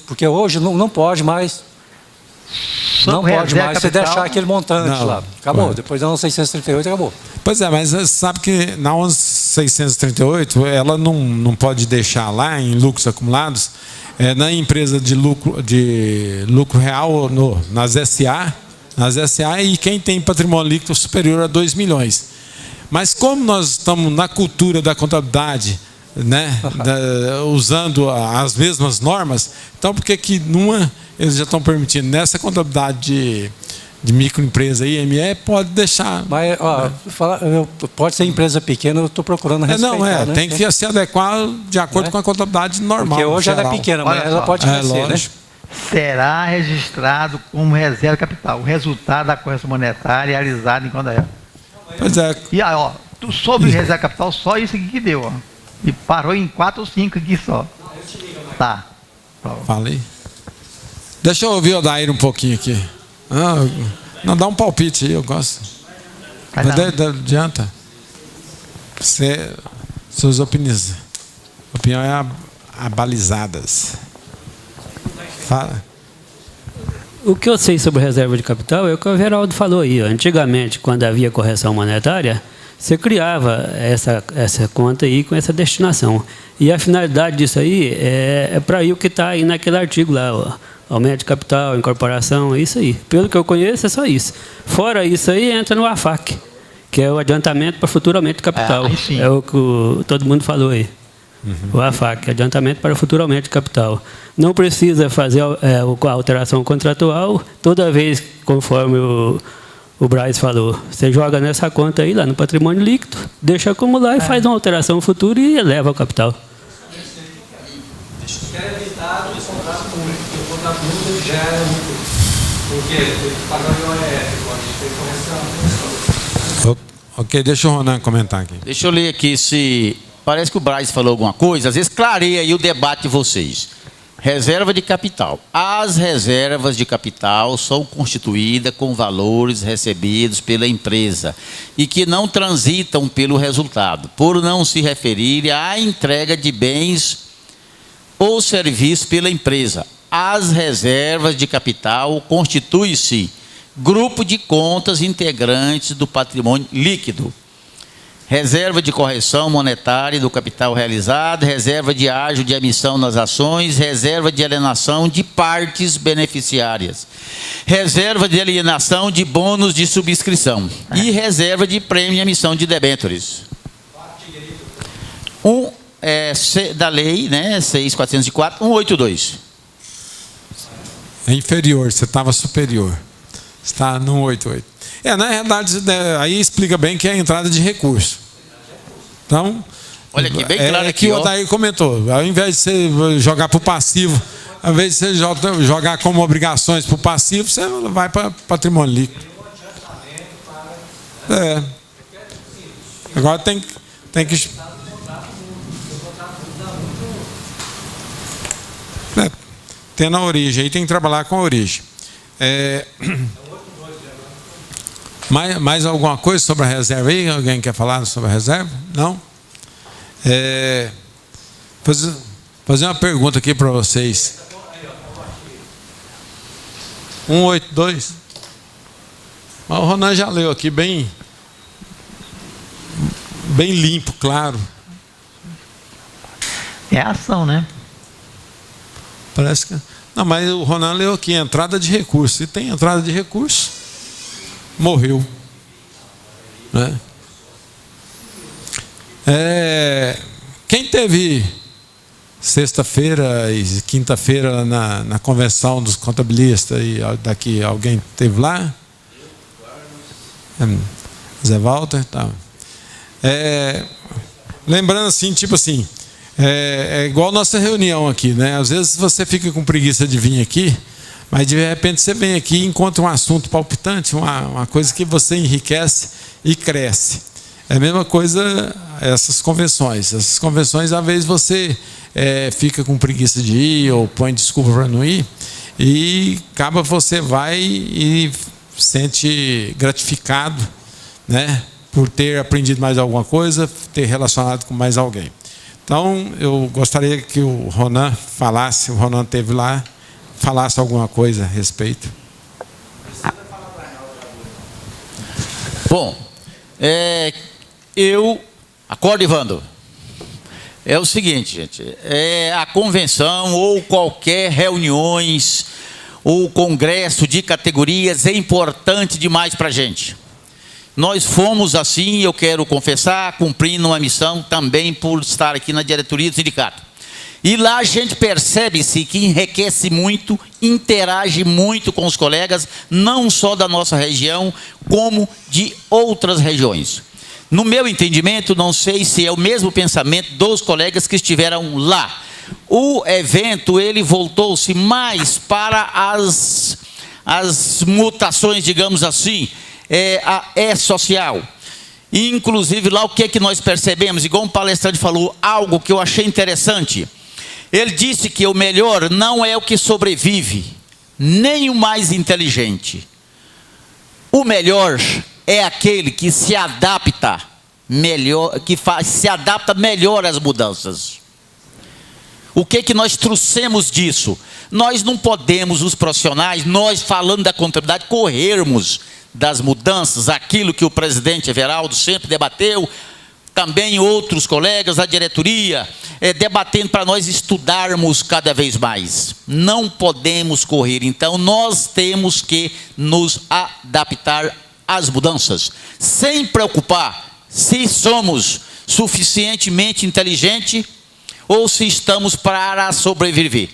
Porque hoje não pode mais. Não pode mais você deixar aquele montante lá. Acabou. Depois da 11.638 acabou. Pois é, mas você sabe que na 11.638 ela não pode deixar lá em lucros acumulados na empresa de lucro real, nas SA, nas SA, e quem tem patrimônio líquido superior a 2 milhões. Mas como nós estamos na cultura da contabilidade, né, usando as mesmas normas, então por que numa eles já estão permitindo? Nessa contabilidade de microempresa IME, pode deixar. Mas, ó, pode ser empresa pequena, eu estou procurando respeitar. Tem que se adequar de acordo com a contabilidade normal. Porque hoje ela é pequena, mas ela pode crescer, né? Será registrado como reserva de capital o resultado da correção monetária realizada em conta real. Pois é. E aí, ó, sobre reserva de capital, só isso aqui que deu, ó. E parou em 4 ou 5 aqui só. Tá. Falei. Deixa eu ouvir o Odair um pouquinho aqui. Não, dá um palpite aí, eu gosto. Adianta. Suas opiniões abalizadas. Fala. O que eu sei sobre reserva de capital é o que o Everaldo falou aí. Antigamente, quando havia correção monetária, você criava essa conta aí com essa destinação. E a finalidade disso aí é para ir o que está aí naquele artigo lá, ó. Aumento de capital, incorporação, é isso aí. Pelo que eu conheço, é só isso. Fora isso aí, entra no AFAC, que é o adiantamento para futuro aumento de capital. É o que todo mundo falou aí. O AFAC, adiantamento para futuro aumento de capital. Não precisa fazer a alteração contratual toda vez, conforme o Braz falou. Você joga nessa conta aí, lá no patrimônio líquido, deixa acumular e faz uma alteração futura e eleva o capital. Quero evitar o contrato público, porque o contrato público gera muito. Porque tem que pagar o IOF, pode ter correção. Ok, deixa o Ronan comentar aqui. Deixa eu ler aqui se... Parece que o Braz falou alguma coisa, às vezes clareia aí o debate de vocês. Reserva de capital. As reservas de capital são constituídas com valores recebidos pela empresa e que não transitam pelo resultado, por não se referir à entrega de bens ou serviços pela empresa. As reservas de capital constituem-se grupo de contas integrantes do patrimônio líquido. Reserva de correção monetária do capital realizado, reserva de ágio de emissão nas ações, reserva de alienação de partes beneficiárias, reserva de alienação de bônus de subscrição e reserva de prêmio de emissão de debêntures. Da lei, né, 6.404, 182. É inferior, você estava superior. Está no 188. Na realidade, aí explica bem que é a entrada de recurso. Então, olha aqui, bem claro aqui, que o Odair comentou. Ao invés de você jogar para o passivo, ao invés de você jogar como obrigações para o passivo, você vai para patrimônio líquido. Agora tem que... Tem na origem, aí tem que trabalhar com a origem. Mais alguma coisa sobre a reserva aí? Alguém quer falar sobre a reserva? Não? Fazer uma pergunta aqui para vocês. 182. Mas o Ronan já leu aqui bem limpo, claro. É ação, né? Parece que... Não, mas o Ronan leu aqui, entrada de recurso. Se tem entrada de recurso, morreu. Né? Quem teve sexta-feira e quinta-feira na convenção dos contabilistas, e daqui alguém teve lá? Zé Walter? Tá. Lembrando assim, tipo assim, é igual nossa reunião aqui, né? Às vezes você fica com preguiça de vir aqui, mas de repente você vem aqui e encontra um assunto palpitante, uma coisa que você enriquece e cresce. É a mesma coisa essas convenções. Essas convenções, às vezes você fica com preguiça de ir ou põe desculpa para não ir, e acaba você vai e sente gratificado, né? Por ter aprendido mais alguma coisa, ter relacionado com mais alguém. Então, eu gostaria que o Ronan falasse, o Ronan esteve lá, falasse alguma coisa a respeito. Bom, acorda, Ivandro. É o seguinte, gente, a convenção ou qualquer reuniões o congresso de categorias é importante demais para a gente. Nós fomos assim, eu quero confessar, cumprindo uma missão também por estar aqui na diretoria do sindicato. E lá a gente percebe-se que enriquece muito, interage muito com os colegas, não só da nossa região, como de outras regiões. No meu entendimento, não sei se é o mesmo pensamento dos colegas que estiveram lá. O evento, ele voltou-se mais para as mutações, digamos assim, social. E, inclusive, lá o que é que nós percebemos? Igual um palestrante falou, algo que eu achei interessante. Ele disse que o melhor não é o que sobrevive, nem o mais inteligente. O melhor é aquele que se adapta melhor, se adapta melhor às mudanças. O que que nós trouxemos disso? Nós não podemos, os profissionais, nós falando da contabilidade, corrermos das mudanças, aquilo que o presidente Everaldo sempre debateu, também outros colegas da diretoria, debatendo para nós estudarmos cada vez mais. Não podemos correr, então nós temos que nos adaptar às mudanças, sem preocupar se somos suficientemente inteligentes ou se estamos para sobreviver.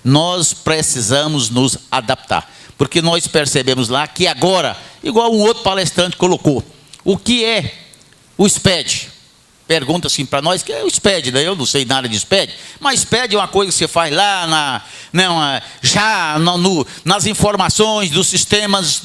Nós precisamos nos adaptar, porque nós percebemos lá que agora, igual um outro palestrante colocou, o que é o SPED? Pergunta assim para nós, que é o SPED, né? Eu não sei nada de SPED, mas SPED é uma coisa que você faz lá, nas informações dos sistemas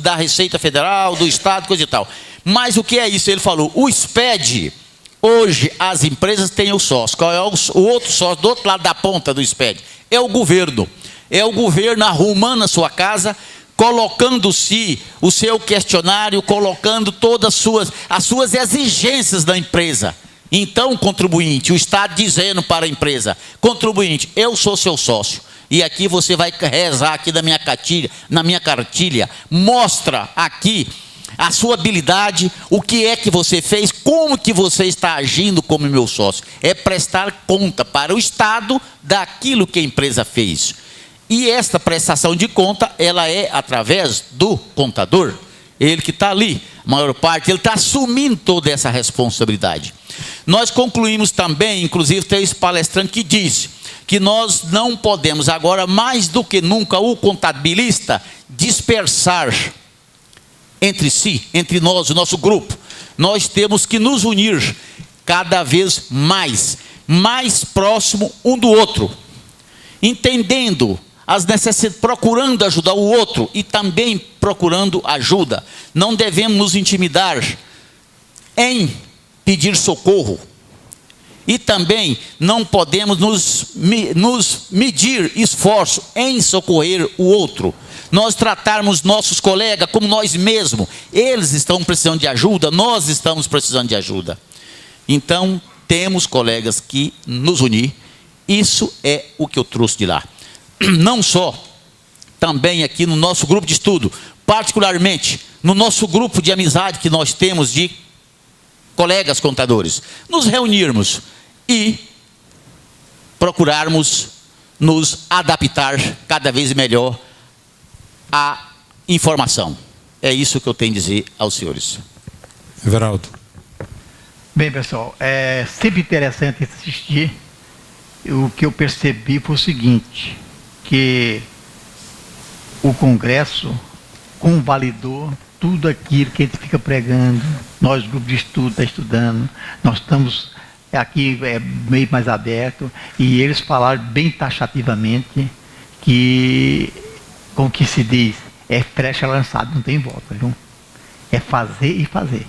da Receita Federal, do Estado, coisa e tal. Mas o que é isso? Ele falou, o SPED, hoje as empresas têm o sócio. Qual é o outro sócio do outro lado da ponta do SPED? É o governo. É o governo arrumando a sua casa, colocando-se o seu questionário, colocando todas as suas exigências da empresa. Então, o contribuinte, o Estado dizendo para a empresa, contribuinte, eu sou seu sócio, e aqui você vai rezar aqui na minha cartilha, mostra aqui a sua habilidade, o que é que você fez, como que você está agindo como meu sócio. É prestar conta para o Estado daquilo que a empresa fez. E esta prestação de conta, ela é através do contador. Ele que está ali, a maior parte, ele está assumindo toda essa responsabilidade. Nós concluímos também, inclusive tem esse palestrante que disse, que nós não podemos agora, mais do que nunca, o contabilista, dispersar entre si, entre nós, o nosso grupo. Nós temos que nos unir cada vez mais próximo um do outro, entendendo as necessidades, procurando ajudar o outro e também procurando ajuda. Não devemos nos intimidar em pedir socorro. E também não podemos nos medir esforço em socorrer o outro. Nós tratarmos nossos colegas como nós mesmos. Eles estão precisando de ajuda, nós estamos precisando de ajuda. Então, temos, colegas, que nos unir. Isso é o que eu trouxe de lá. Não só, também aqui no nosso grupo de estudo, particularmente no nosso grupo de amizade que nós temos de colegas contadores, nos reunirmos e procurarmos nos adaptar cada vez melhor à informação. É isso que eu tenho a dizer aos senhores. Everaldo. Bem, pessoal, é sempre interessante assistir. O que eu percebi foi o seguinte, que o Congresso convalidou tudo aquilo que a gente fica pregando, nós, grupo de estudo, está estudando, nós estamos aqui meio mais aberto, e eles falaram bem taxativamente que, como que se diz, é flecha lançada, não tem volta, viu? É fazer e fazer.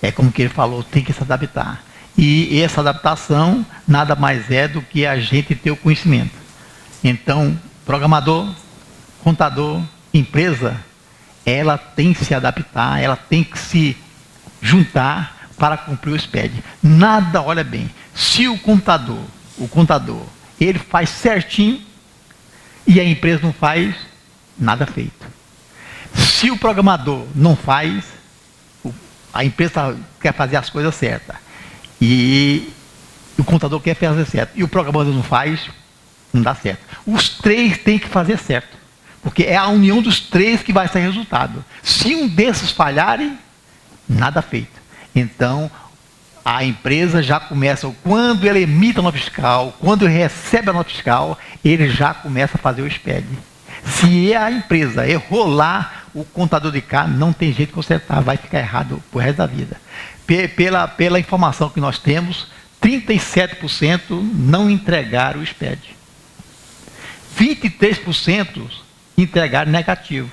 É como que ele falou, tem que se adaptar. E essa adaptação nada mais é do que a gente ter o conhecimento. Então, programador, contador, empresa, ela tem que se adaptar, ela tem que se juntar para cumprir o SPED. Nada, olha bem, se o contador, ele faz certinho e a empresa não faz, nada feito. Se o programador não faz, a empresa quer fazer as coisas certas. E o contador quer fazer certo. E o programador não faz, não dá certo. Os três têm que fazer certo. Porque é a união dos três que vai ser resultado. Se um desses falharem, nada feito. Então, a empresa já começa, quando ele emite a nota fiscal, quando ele recebe a nota fiscal, ele já começa a fazer o SPED. Se a empresa errou lá, o contador de cá não tem jeito de consertar, vai ficar errado pro resto da vida. Pela informação que nós temos, 37% não entregaram o SPED. 23% entregaram negativo.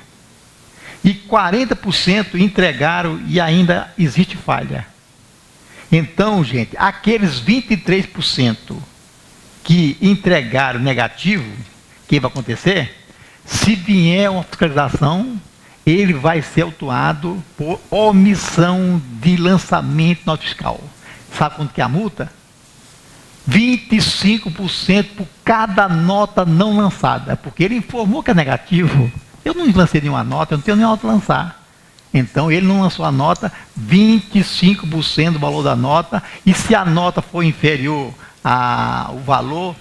E 40% entregaram e ainda existe falha. Então, gente, aqueles 23% que entregaram negativo, o que vai acontecer? Se vier uma fiscalização, ele vai ser autuado por omissão de lançamento de nota fiscal. Sabe quanto que é a multa? 25% por cada nota não lançada. Porque ele informou que é negativo. Eu não lancei nenhuma nota, eu não tenho nenhuma nota a lançar. Então, ele não lançou a nota, 25% do valor da nota. E se a nota for inferior ao valor,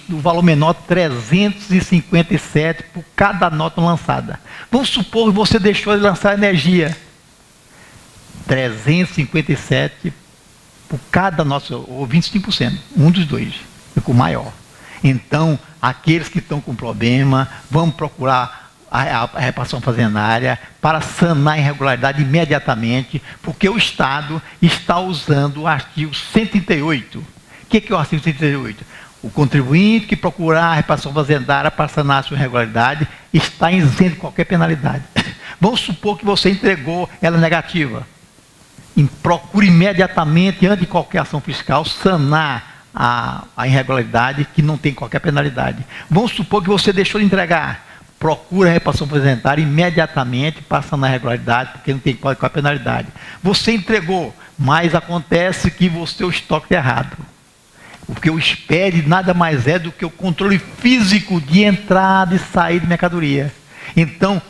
o valor menor, 357 por cada nota lançada. Vamos supor que você deixou de lançar energia. 357 por cada nota, ou 25%, um dos dois, ficou maior. Então, aqueles que estão com problema, vamos procurar a repartição fazendária para sanar a irregularidade imediatamente, porque o Estado está usando o artigo 138. O que é o artigo 138? O contribuinte que procurar a repartição fazendária para sanar a sua irregularidade está isento de qualquer penalidade. Vamos supor que você entregou ela negativa. Procure imediatamente, antes de qualquer ação fiscal, sanar a irregularidade que não tem qualquer penalidade. Vamos supor que você deixou de entregar. Procura a repartição fazendária imediatamente para sanar a irregularidade, porque não tem qualquer penalidade. Você entregou, mas acontece que o seu estoque está errado. Porque o SPED nada mais é do que o controle físico de entrada e saída de mercadoria. Então,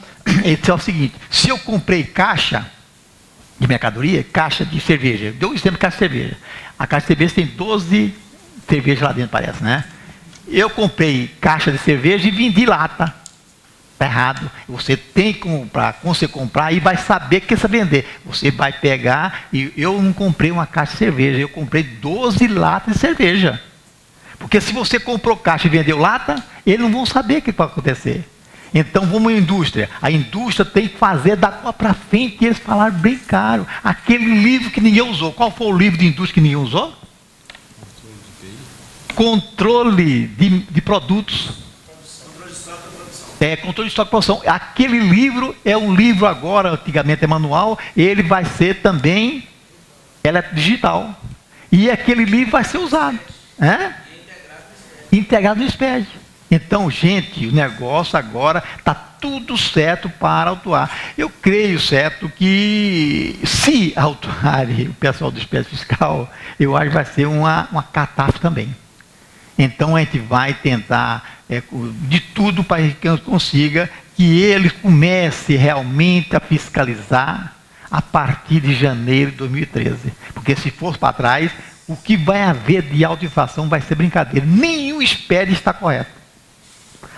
esse é o seguinte, se eu comprei caixa de mercadoria, caixa de cerveja, deu um exemplo de caixa de cerveja. A caixa de cerveja tem 12 cervejas lá dentro, parece, né? Eu comprei caixa de cerveja e vendi lata. Está errado. Você tem que comprar, quando você comprar, e vai saber que você vender. Você vai pegar, e eu não comprei uma caixa de cerveja, eu comprei 12 latas de cerveja. Porque se você comprou caixa e vendeu lata, eles não vão saber o que vai acontecer. Então vamos à indústria. A indústria tem que fazer da água para frente, e eles falaram bem caro. Aquele livro que ninguém usou. Qual foi o livro de indústria que ninguém usou? Controle de produtos. Controle de estoque e produção. Aquele livro é um livro agora, antigamente é manual, ele vai ser também digital. E aquele livro vai ser usado. Integrado no SPED. Então, gente, o negócio agora está tudo certo para autuar. Eu creio, certo, que se autuarem o pessoal do SPED fiscal, eu acho que vai ser uma catástrofe também. Então, a gente vai tentar de tudo para que a gente consiga que ele comece realmente a fiscalizar a partir de janeiro de 2013. Porque se for para trás, o que vai haver de autoinfração vai ser brincadeira. Nenhum SPED está correto.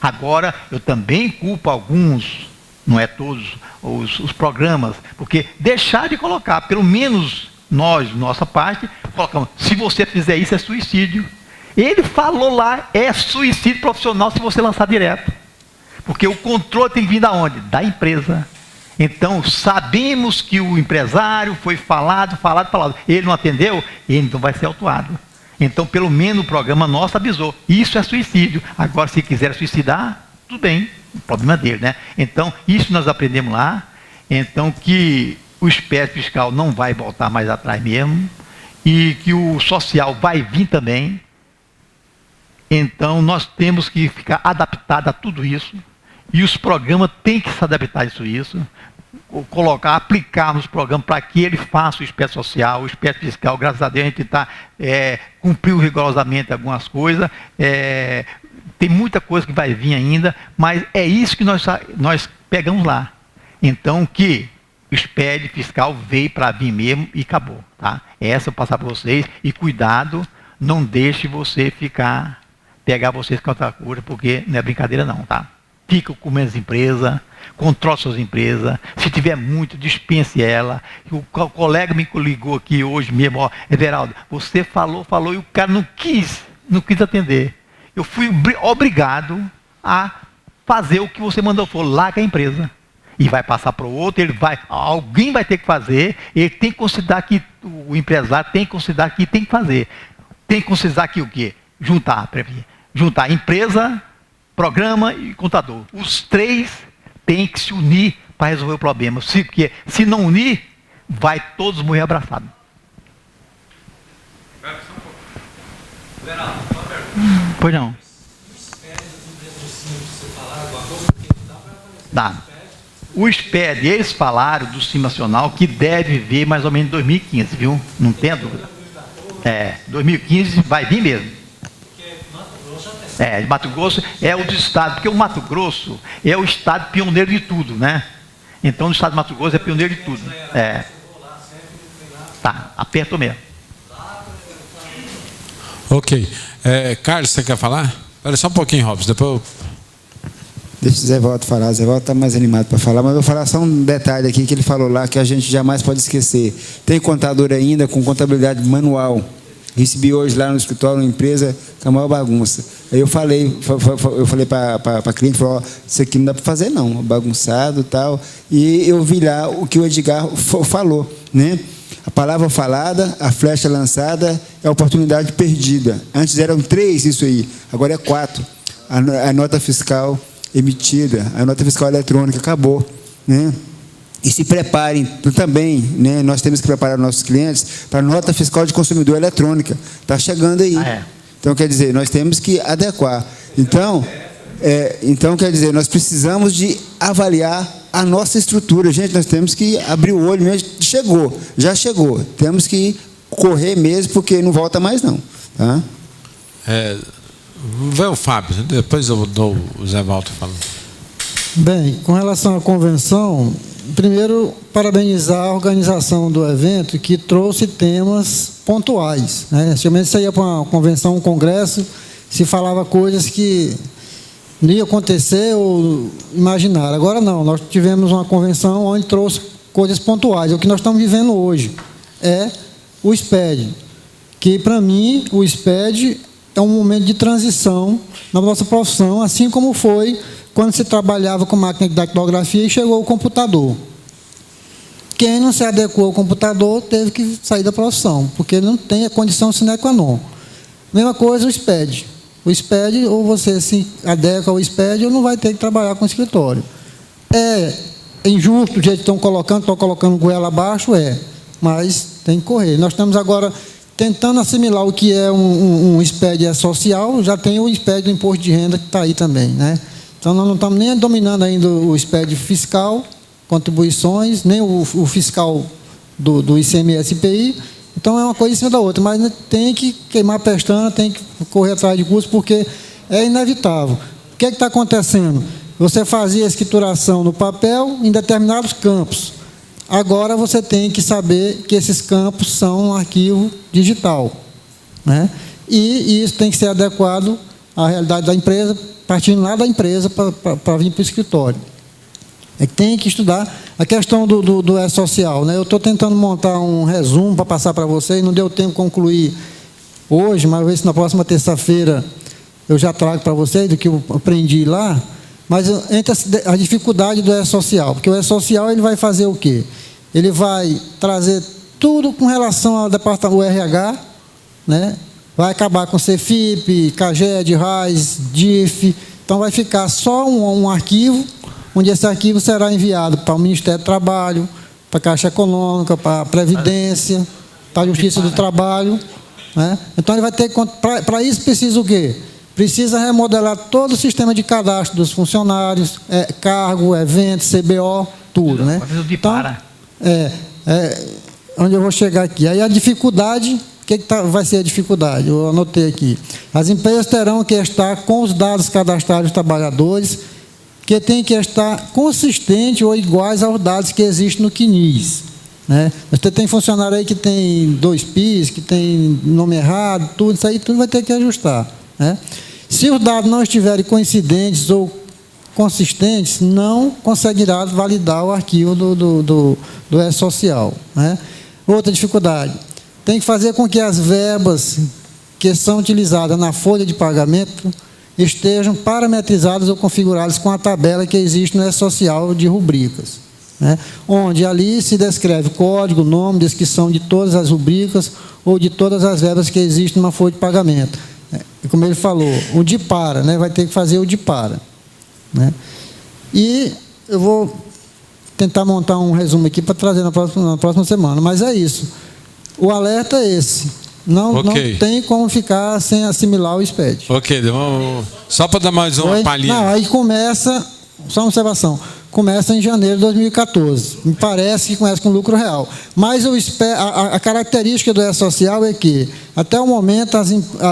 Agora, eu também culpo alguns, não é todos, os programas, porque deixar de colocar, pelo menos nós, nossa parte, colocamos, se você fizer isso é suicídio. Ele falou lá, é suicídio profissional se você lançar direto. Porque o controle tem que vir da onde? Da empresa. Então, sabemos que o empresário foi falado. Ele não atendeu, ele não vai ser autuado. Então, pelo menos o programa nosso avisou. Isso é suicídio. Agora, se quiser suicidar, tudo bem. O problema dele, né? Então, isso nós aprendemos lá. Então, que o SPED fiscal não vai voltar mais atrás mesmo. E que o social vai vir também. Então, nós temos que ficar adaptados a tudo isso. E os programas têm que se adaptar a isso. Aplicar nos programas para que ele faça o SPED social, o SPED fiscal. Graças a Deus, a gente cumpriu rigorosamente algumas coisas. Tem muita coisa que vai vir ainda, mas é isso que nós pegamos lá. Então, que o SPED fiscal veio para vir mesmo e acabou. Tá? Essa eu vou passar para vocês. E cuidado, não deixe você pegar vocês com outra cura, porque não é brincadeira não, tá? fica com menos empresa, controla suas empresas. Se tiver muito, dispense ela. O colega me ligou aqui hoje mesmo, ó, Everaldo, você falou e o cara não quis atender. Eu fui obrigado a fazer o que você mandou, falou, larga a empresa. E vai passar para o outro, alguém vai ter que fazer, ele tem que considerar que, o empresário tem que considerar que tem que fazer. Tem que considerar que o quê? Juntar empresa, programa e contador. Os três têm que se unir para resolver o problema. Porque se não unir, vai todos morrer abraçados. Pois não. Dá. O SPED, eles falaram do Sistema Nacional que deve vir mais ou menos em 2015, viu? Não tem dúvida. 2015 vai vir mesmo. De Mato Grosso é o do estado, porque o Mato Grosso é o estado pioneiro de tudo, né? Então o estado de Mato Grosso é pioneiro de tudo. Tá, apertou mesmo. Ok. Carlos, você quer falar? Olha só um pouquinho, Robson, depois eu... Deixa o Zé Walter falar. O Zé Walter está mais animado para falar, mas eu vou falar só um detalhe aqui que ele falou lá que a gente jamais pode esquecer. Tem contador ainda com contabilidade manual. Recebi hoje lá no escritório, uma empresa, que é a maior bagunça. Aí eu falei para a cliente, falou, isso aqui não dá para fazer não, bagunçado e tal. E eu vi lá o que o Edgar falou, né? A palavra falada, a flecha lançada, é a oportunidade perdida. Antes eram 3 isso aí, agora é 4. A nota fiscal emitida, a nota fiscal eletrônica acabou, né? E se preparem também, né? Nós temos que preparar nossos clientes para a nota fiscal de consumidor eletrônica. Está chegando aí. Então, quer dizer, nós temos que adequar. Então, quer dizer, nós precisamos de avaliar a nossa estrutura. Gente, nós temos que abrir o olho mesmo. Já chegou. Temos que correr mesmo, porque não volta mais, não. Tá? Vai o Fábio, depois eu dou o Zé Walter falando. Bem, com relação à convenção, primeiro, parabenizar a organização do evento, que trouxe temas pontuais, né? Geralmente você ia para uma convenção, um congresso, se falava coisas que não ia acontecer ou imaginar. Agora não, nós tivemos uma convenção onde trouxe coisas pontuais. O que nós estamos vivendo hoje é o SPED, que para mim o SPED é um momento de transição na nossa profissão, assim como foi quando se trabalhava com máquina de datilografia e chegou o computador. Quem não se adequou ao computador teve que sair da profissão, porque não tem a condição sine qua non. Mesma coisa o SPED. O SPED, ou você se adequa ao SPED, ou não vai ter que trabalhar com escritório. É injusto o jeito que estão colocando goela abaixo, mas tem que correr. Nós estamos agora tentando assimilar o que é um SPED social, já tem o SPED do imposto de renda que está aí também, né? Então, nós não estamos nem dominando ainda o SPED fiscal, contribuições, nem o fiscal do ICMS IPI. Então, é uma coisa em cima da outra. Mas tem que queimar a pestana, tem que correr atrás de curso, porque é inevitável. O que está acontecendo? Você fazia a escrituração no papel em determinados campos. Agora, você tem que saber que esses campos são um arquivo digital, né? E isso tem que ser adequado à realidade da empresa, partindo lá da empresa para vir para o escritório. Tem que estudar a questão do E-Social, né? Eu estou tentando montar um resumo para passar para vocês, não deu tempo de concluir hoje, mas ver se na próxima terça-feira eu já trago para vocês do que eu aprendi lá. Mas entre a dificuldade do E-Social, porque o E-Social ele vai fazer o quê? Ele vai trazer tudo com relação ao departamento RH, né? Vai acabar com CFIP, CAGED, RAIS, DIF. Então, vai ficar só um arquivo, onde esse arquivo será enviado para o Ministério do Trabalho, para a Caixa Econômica, para a Previdência, para a Justiça do Trabalho, né? Então, ele vai ter... Para isso, precisa o quê? Precisa remodelar todo o sistema de cadastro dos funcionários, cargo, eventos, CBO, tudo, né? Então, onde eu vou chegar aqui. Aí, a dificuldade... O que vai ser a dificuldade? Eu anotei aqui. As empresas terão que estar com os dados cadastrais dos trabalhadores, que tem que estar consistente ou iguais aos dados que existem no CNIS, né? Você tem funcionário aí que tem 2 PIS, que tem nome errado, tudo isso aí tudo vai ter que ajustar, né? Se os dados não estiverem coincidentes ou consistentes, não conseguirá validar o arquivo do E-Social, né? Outra dificuldade, tem que fazer com que as verbas que são utilizadas na folha de pagamento estejam parametrizadas ou configuradas com a tabela que existe no E-Social de rubricas, né? Onde ali se descreve código, nome, descrição de todas as rubricas ou de todas as verbas que existem numa folha de pagamento. Como ele falou, o de para, né? Vai ter que fazer o de para, né? E eu vou tentar montar um resumo aqui para trazer na próxima semana, mas é isso. O alerta é esse. Não tem como ficar sem assimilar o SPED. Ok, só para dar mais uma palhinha. Não, aí começa, só uma observação, começa em janeiro de 2014. Me parece que começa com lucro real. Mas a característica do E-Social é que, até o momento,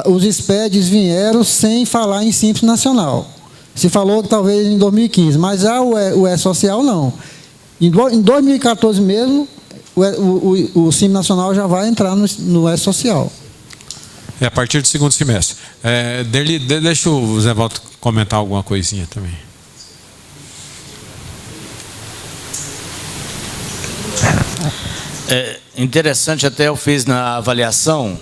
os SPEDs vieram sem falar em Simples Nacional. Se falou que talvez em 2015, mas o E-Social não. Em 2014 mesmo, o Simples Nacional já vai entrar no E-Social. É a partir do segundo semestre. Deixa o Zé Walter comentar alguma coisinha também. É interessante, até eu fiz na avaliação,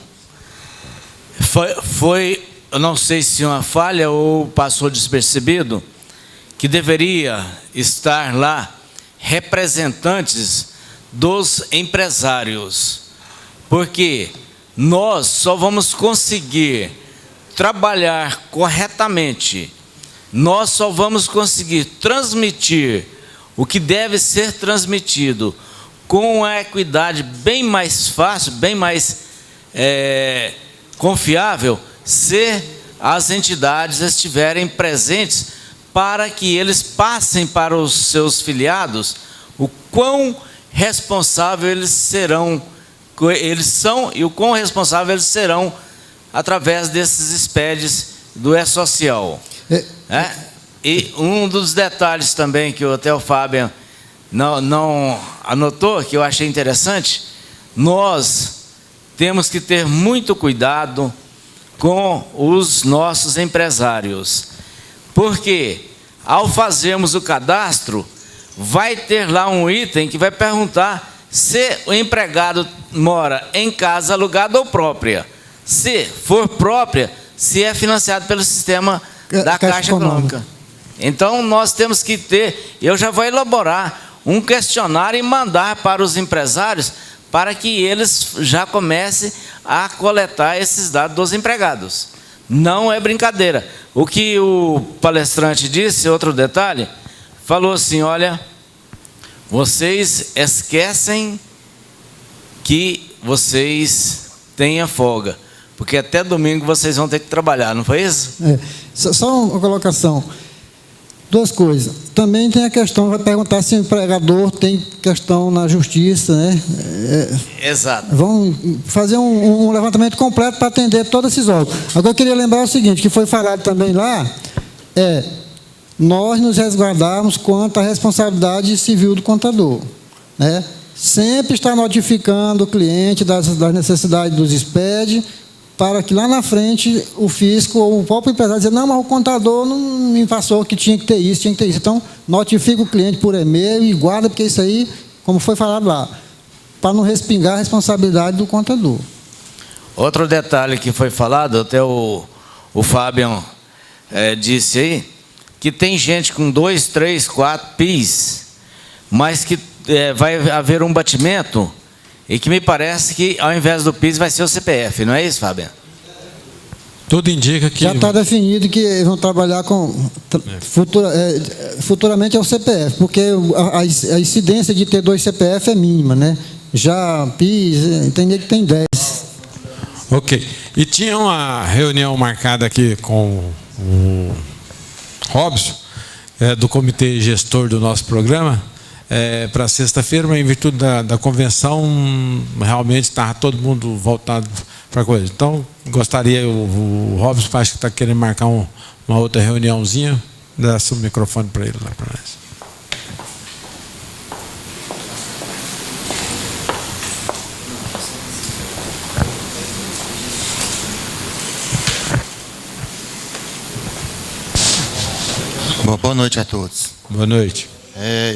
foi, eu não sei se uma falha ou passou despercebido, que deveria estar lá representantes dos empresários, porque nós só vamos conseguir trabalhar corretamente, nós só vamos conseguir transmitir o que deve ser transmitido com a equidade bem mais fácil, bem mais confiável, se as entidades estiverem presentes, para que eles passem para os seus filiados o quão responsável eles são e o quão responsável eles serão através desses SPEDs do E-Social. E um dos detalhes também que até o Fábio não anotou, que eu achei interessante, nós temos que ter muito cuidado com os nossos empresários, porque ao fazermos o cadastro, vai ter lá um item que vai perguntar se o empregado mora em casa alugada ou própria. Se for própria, se é financiado pelo sistema da Caixa Econômica. Então, nós temos que ter, eu já vou elaborar um questionário e mandar para os empresários para que eles já comecem a coletar esses dados dos empregados. Não é brincadeira. O que o palestrante disse, outro detalhe, falou assim, olha, vocês esquecem que vocês tenham folga, porque até domingo vocês vão ter que trabalhar, não foi isso? Só uma colocação. Duas coisas. Também tem a questão, vai perguntar se o empregador tem questão na justiça, né? Exato. Vamos fazer um levantamento completo para atender todos esses órgãos. Agora eu queria lembrar o seguinte, que foi falado também lá, nós nos resguardarmos quanto à responsabilidade civil do contador, né? Sempre estar notificando o cliente das necessidades dos SPED, para que lá na frente o fisco ou o próprio empresário dizer, não, mas o contador não me passou que tinha que ter isso, tinha que ter isso. Então, notifica o cliente por e-mail e guarda, porque isso aí, como foi falado lá, para não respingar a responsabilidade do contador. Outro detalhe que foi falado, até o Fábio disse aí, que tem gente com 2, 3, 4 PIS, mas que vai haver um batimento, e que me parece que, ao invés do PIS, vai ser o CPF, não é isso, Fábio? Tudo indica que... Já está definido que eles vão trabalhar com... futuramente é o CPF, porque a incidência de ter 2 CPF é mínima, né? Já PIS, entendi que tem 10. Ok. E tinha uma reunião marcada aqui com o Robson, do comitê gestor do nosso programa, para sexta-feira, mas em virtude da convenção, realmente estava todo mundo voltado para a coisa. Então, gostaria, o Robson acho que está querendo marcar uma outra reuniãozinha, dá o microfone para ele lá para nós. Boa noite a todos. Boa noite.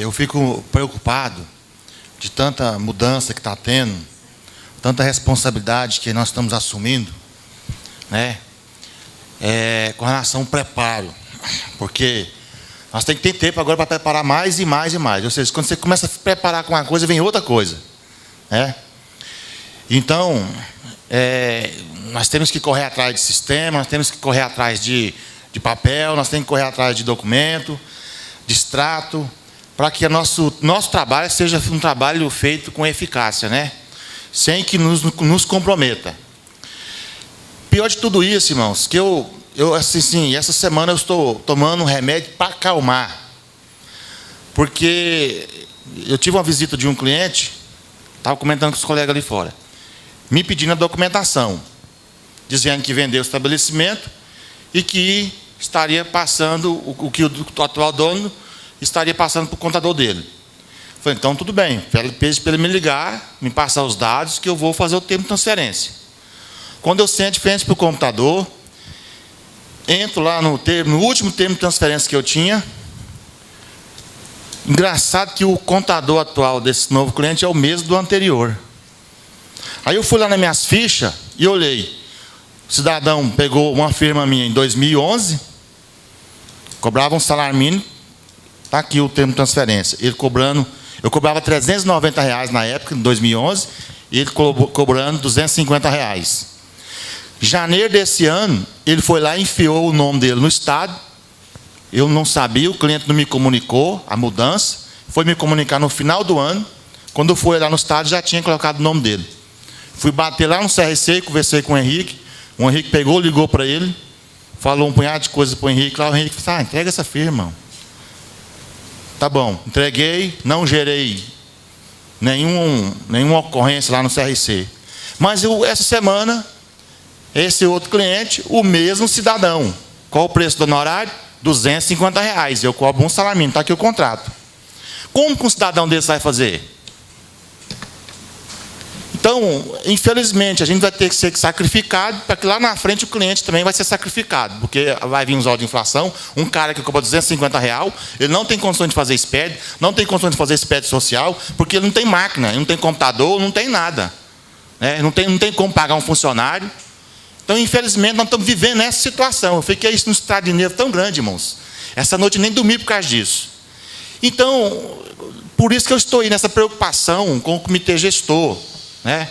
Eu fico preocupado de tanta mudança que está tendo, tanta responsabilidade que nós estamos assumindo, né? Com relação ao preparo, porque nós temos que ter tempo agora para preparar mais e mais e mais. Ou seja, quando você começa a preparar com uma coisa, vem outra coisa, né? Então, nós temos que correr atrás de sistema, nós temos que correr atrás de papel, nós temos que correr atrás de documento, de extrato, para que nosso trabalho seja um trabalho feito com eficácia, né? Sem que nos comprometa. Pior de tudo isso, irmãos, que assim, essa semana eu estou tomando um remédio para acalmar. Porque eu tive uma visita de um cliente, estava comentando com os colegas ali fora, me pedindo a documentação, dizendo que vendeu o estabelecimento e que estaria passando, o que o atual dono estaria passando para o contador dele. Falei, então tudo bem, pede para ele me ligar, me passar os dados, que eu vou fazer o termo de transferência. Quando eu sento de frente para o computador, entro lá no último termo de transferência que eu tinha. Engraçado que o contador atual desse novo cliente é o mesmo do anterior. Aí eu fui lá nas minhas fichas e olhei. O cidadão pegou uma firma minha em 2011, cobrava um salário mínimo, está aqui o termo de transferência. Eu cobrava R$390 na época, em 2011, e ele cobrando R$250. Janeiro desse ano, ele foi lá e enfiou o nome dele no estado. Eu não sabia, o cliente não me comunicou a mudança. Foi me comunicar no final do ano. Quando eu fui lá no estado, já tinha colocado o nome dele. Fui bater lá no CRC, conversei com o Henrique. O Henrique pegou, ligou para ele, falou um punhado de coisas para o Henrique. Lá o Henrique falou, entrega essa firma, irmão. Tá bom, entreguei, não gerei nenhuma ocorrência lá no CRC. Mas essa semana, esse outro cliente, o mesmo cidadão. Qual o preço do honorário? R$250. Eu cobro um salário mínimo, está aqui o contrato. Como que um cidadão desse vai fazer? Então, infelizmente, a gente vai ter que ser sacrificado para que lá na frente o cliente também vai ser sacrificado, porque vai vir uns olhos de inflação, um cara que cobra R$250, ele não tem condições de fazer SPED, não tem condições de fazer SPED social, porque ele não tem máquina, ele não tem computador, não tem nada. Né? Não tem como pagar um funcionário. Então, infelizmente, nós estamos vivendo nessa situação. Eu fiquei isso num estrado de nervo tão grande, irmãos. Essa noite eu nem dormi por causa disso. Então, por isso que eu estou aí nessa preocupação com o comitê gestor. Né?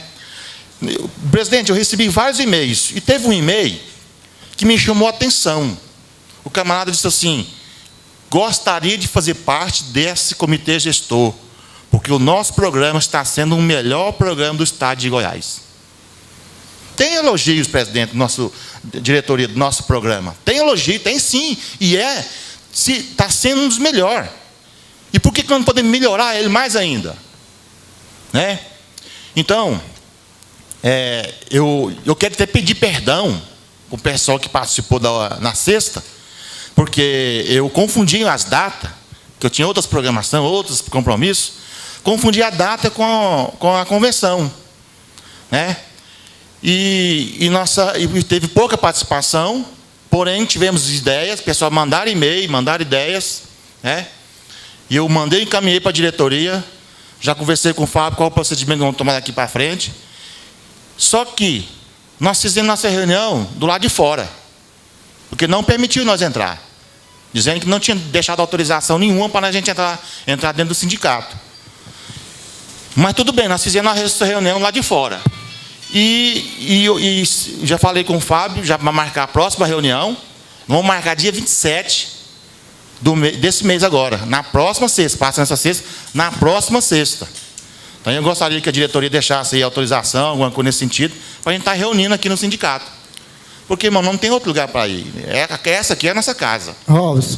Presidente, eu recebi vários e-mails. E teve um e-mail que me chamou a atenção. O camarada disse assim, gostaria de fazer parte desse comitê gestor, porque o nosso programa está sendo o melhor programa do estado de Goiás. Tem elogios, presidente, diretoria do nosso programa. Tem elogio, tem sim. E está sendo um dos melhores. E por que nós não podemos melhorar ele mais ainda? Né? Então, eu quero até pedir perdão para o pessoal que participou na sexta, porque eu confundi as datas, que eu tinha outras programações, outros compromissos, confundi a data com a convenção. Né? E teve pouca participação, porém tivemos ideias, o pessoal mandaram e-mail, mandaram ideias, né? E eu encaminhei para a diretoria, já conversei com o Fábio qual o procedimento que vamos tomar daqui para frente. Só que nós fizemos nossa reunião do lado de fora, porque não permitiu nós entrar, dizendo que não tinha deixado autorização nenhuma para a gente entrar dentro do sindicato. Mas tudo bem, nós fizemos a reunião lá de fora. E já falei com o Fábio, já para marcar a próxima reunião. Vamos marcar dia 27 desse mês agora, na próxima sexta, passa nessa sexta, na próxima sexta. Então eu gostaria que a diretoria deixasse aí autorização, alguma coisa nesse sentido, para a gente estar reunindo aqui no sindicato. Porque, irmão, não tem outro lugar para ir. Essa aqui é a nossa casa. Robson,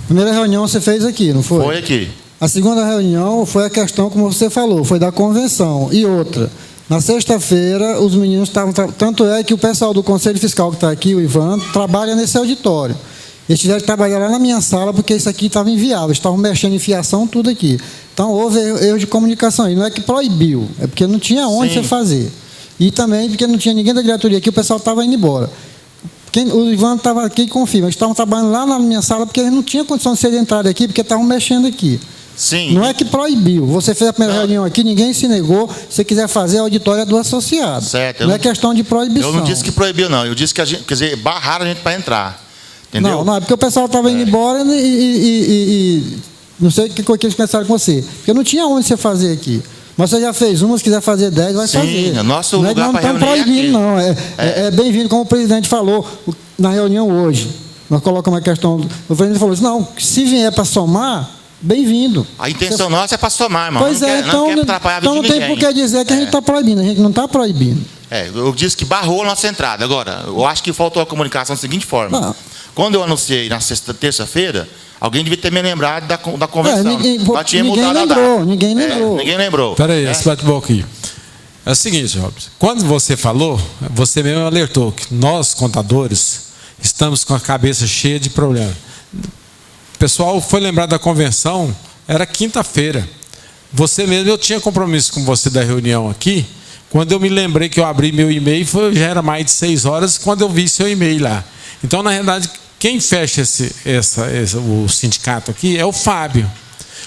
primeira reunião você fez aqui, não foi? Foi aqui. A segunda reunião foi a questão, como você falou, foi da convenção. E outra, na sexta-feira, os meninos estavam... Tanto é que o pessoal do Conselho Fiscal que está aqui, o Ivan, trabalha nesse auditório. Eles tiveram que trabalhar lá na minha sala, porque isso aqui estava inviável. Eles estavam mexendo em fiação, tudo aqui. Então, houve erro de comunicação. E não é que proibiu, é porque não tinha onde você fazer. E também porque não tinha ninguém da diretoria aqui, o pessoal estava indo embora. O Ivan estava aqui e confirma. Eles estavam trabalhando lá na minha sala porque eles não tinham condição de ser entrado aqui, porque estavam mexendo aqui. Sim. Não é que proibiu. Você fez a primeira reunião aqui, ninguém se negou. Se você quiser fazer, a auditória do associado. Certo. Não é questão de proibição. Eu não disse que proibiu, não. Eu disse que quer dizer, barraram a gente para entrar. Entendeu? Não, é porque o pessoal estava indo embora e não sei o que eles pensaram com você. Porque não tinha onde você fazer aqui. Mas você já fez uma, se quiser fazer 10, vai fazer. Sim, nosso não lugar para reunir proibindo, é aqui. não. É bem-vindo, como o presidente falou na reunião hoje. Nós colocamos a questão. O presidente falou assim: não, se vier para somar, bem-vindo. A intenção nossa é para somar, irmão. Pois não quer atrapalhar a vida então não de tem ninguém. por que dizer que a gente está proibindo. A gente não está proibindo. Eu disse que barrou a nossa entrada. Agora, eu acho que faltou a comunicação da seguinte forma. Não. Quando eu anunciei na terça-feira, alguém devia ter me lembrado da convenção. Ninguém mudado lembrou, a data. ninguém lembrou. Ninguém lembrou. Espera aí, esse bate-boca aqui. É o seguinte, Robson. Quando você falou, você mesmo alertou que nós, contadores, estamos com a cabeça cheia de problemas. O pessoal foi lembrar da convenção, era quinta-feira. Você mesmo, eu tinha compromisso com você da reunião aqui. Quando eu me lembrei que eu abri meu e-mail, já era mais de 6 horas quando eu vi seu e-mail lá. Então, na realidade, quem fecha o sindicato aqui é o Fábio.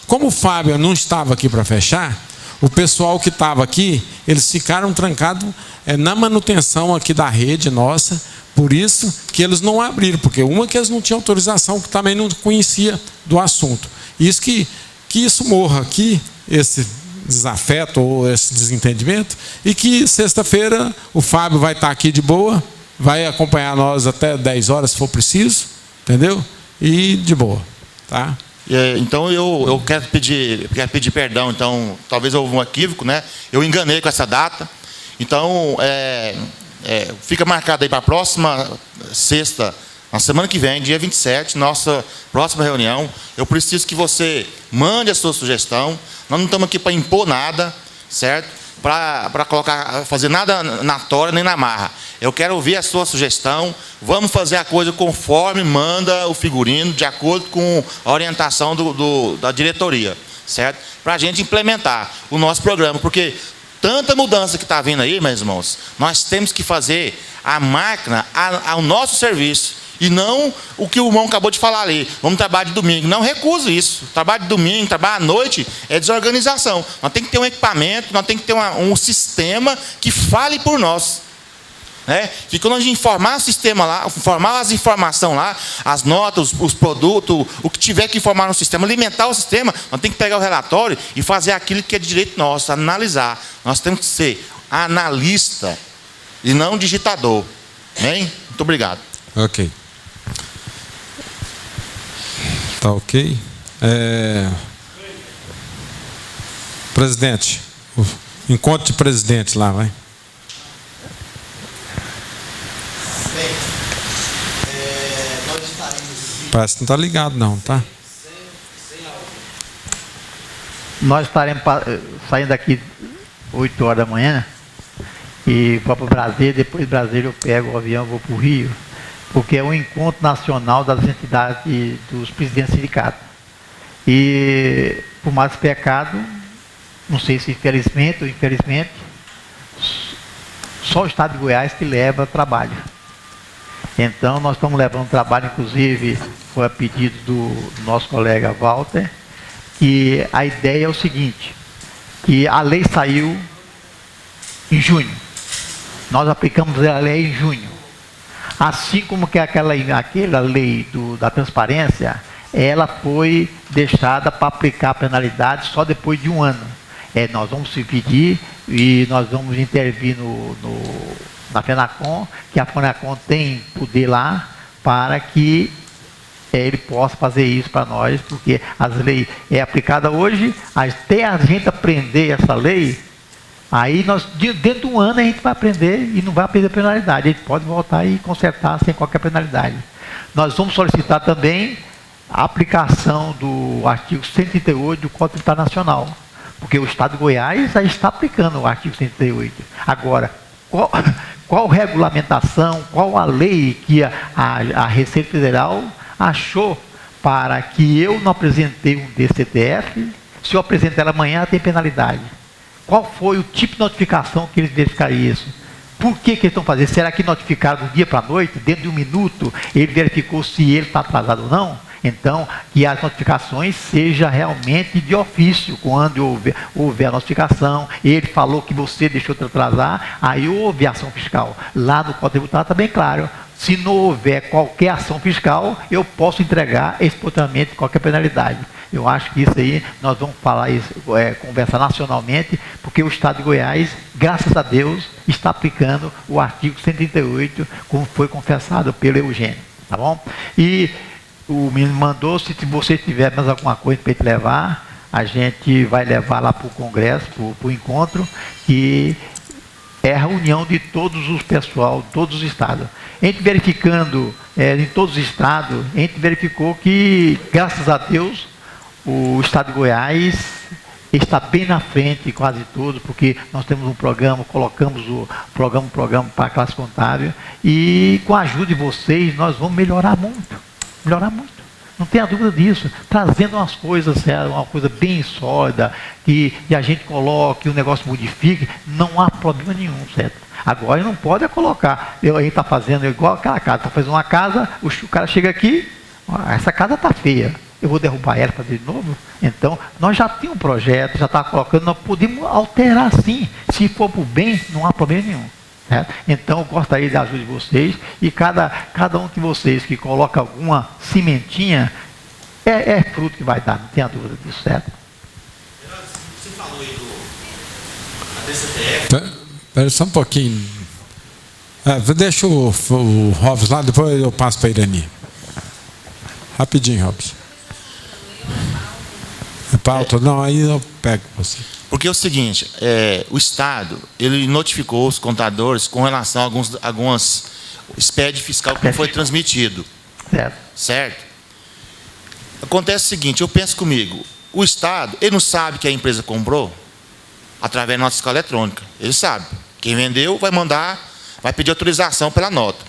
Como o Fábio não estava aqui para fechar, o pessoal que estava aqui, eles ficaram trancados na manutenção aqui da rede nossa, por isso que eles não abriram, porque que eles não tinham autorização, que também não conhecia do assunto. Isso que isso morra aqui, esse desafeto ou esse desentendimento, e que sexta-feira o Fábio vai estar aqui de boa, vai acompanhar nós até 10 horas se for preciso, entendeu? E de boa, tá? Então eu quero pedir perdão. Então talvez houve um equívoco, né? Eu enganei com essa data. Então fica marcado aí para a próxima sexta, na semana que vem, dia 27, nossa próxima reunião. Eu preciso que você mande a sua sugestão. Nós não estamos aqui para impor nada, certo? Para fazer nada na tora nem na marra. Eu quero ouvir a sua sugestão. Vamos fazer a coisa conforme manda o figurino, de acordo com a orientação da diretoria, certo? Para a gente implementar o nosso programa, porque tanta mudança que está vindo aí, meus irmãos, nós temos que fazer a máquina ao nosso serviço. E não o que o irmão acabou de falar ali. Vamos trabalhar de domingo. Não recuso isso. Trabalho de domingo, trabalho à noite é desorganização. Nós temos que ter um equipamento, nós temos que ter um sistema que fale por nós. Né? Que quando a gente informar o sistema lá, informar as informações lá, as notas, os produtos, o que tiver que informar no sistema, alimentar o sistema, nós temos que pegar o relatório e fazer aquilo que é de direito nosso, analisar. Nós temos que ser analista e não digitador. Bem? Muito obrigado. Ok. Tá ok. Presidente, o encontro de presidentes lá, vai. Parece que não está ligado não, tá? Nós estaremos saindo daqui 8 horas da manhã e vou para Brasília. Depois de Brasília eu pego o avião e vou para o Rio, porque é um encontro nacional das entidades dos presidentes do sindicato. E, por mais pecado, não sei se infelizmente ou infelizmente, só o Estado de Goiás que leva trabalho. Então, nós estamos levando trabalho, inclusive, foi a pedido do nosso colega Walter, que a ideia é o seguinte, que a lei saiu em junho. Nós aplicamos a lei em junho. Assim como que aquela lei da transparência, ela foi deixada para aplicar a penalidade só depois de 1 ano. Nós vamos se pedir e nós vamos intervir na FENACON, que a FENACON tem poder lá para que ele possa fazer isso para nós, porque as leis é aplicada hoje, até a gente aprender essa lei, aí nós, dentro de 1 ano, a gente vai aprender e não vai perder penalidade. A gente pode voltar e consertar sem qualquer penalidade. Nós vamos solicitar também a aplicação do artigo 138 do Código Internacional, porque o Estado de Goiás já está aplicando o artigo 138. Agora, qual regulamentação, qual a lei que a Receita Federal achou para que eu não apresentei um DCTF? Se eu apresentar ela amanhã, tem penalidade. Qual foi o tipo de notificação que eles verificariam isso? Por que eles estão fazendo? Será que notificaram do dia para a noite, dentro de 1 minuto, ele verificou se ele está atrasado ou não? Então, que as notificações sejam realmente de ofício, quando houver a notificação, ele falou que você deixou de atrasar, aí houve ação fiscal. Lá no Código Tributário está bem claro, se não houver qualquer ação fiscal, eu posso entregar espontaneamente qualquer penalidade. Eu acho que isso aí, nós vamos falar isso, conversar nacionalmente, porque o Estado de Goiás, graças a Deus, está aplicando o artigo 138, como foi confessado pelo Eugênio, tá bom? E o menino mandou, se você tiver mais alguma coisa para te levar, a gente vai levar lá para o congresso, para o encontro, que é a reunião de todos os pessoal, todos os estados. A gente verificando em todos os estados, a gente verificou que, graças a Deus, o Estado de Goiás está bem na frente, quase todos, porque nós temos um programa, colocamos o programa para a classe contábil, e com a ajuda de vocês, nós vamos melhorar muito, não tenha dúvida disso, trazendo umas coisas, uma coisa bem sólida, que a gente coloque, o negócio modifique, não há problema nenhum, certo? Agora não pode colocar, a gente está fazendo igual aquela casa, está fazendo uma casa, o cara chega aqui, essa casa está feia, eu vou derrubar ela para fazer de novo? Então, nós já tínhamos um projeto, já estava colocando, nós podemos alterar sim, se for para o bem, não há problema nenhum. Certo? Então, eu gostaria da ajuda de vocês, e cada um de vocês que coloca alguma cimentinha, é fruto que vai dar, não tenha dúvida disso, certo? Você falou aí da DCTF. Espera só um pouquinho. Deixa o Robson lá, depois eu passo para a Irani. Rapidinho, Robson. Pauta, não, aí eu pego você. Porque é o seguinte, o Estado, ele notificou os contadores com relação a algumas SPED fiscal que não foi transmitido. Certo? Acontece o seguinte, eu penso comigo, o Estado, ele não sabe que a empresa comprou através da nota fiscal eletrônica. Ele sabe. Quem vendeu vai pedir autorização pela nota.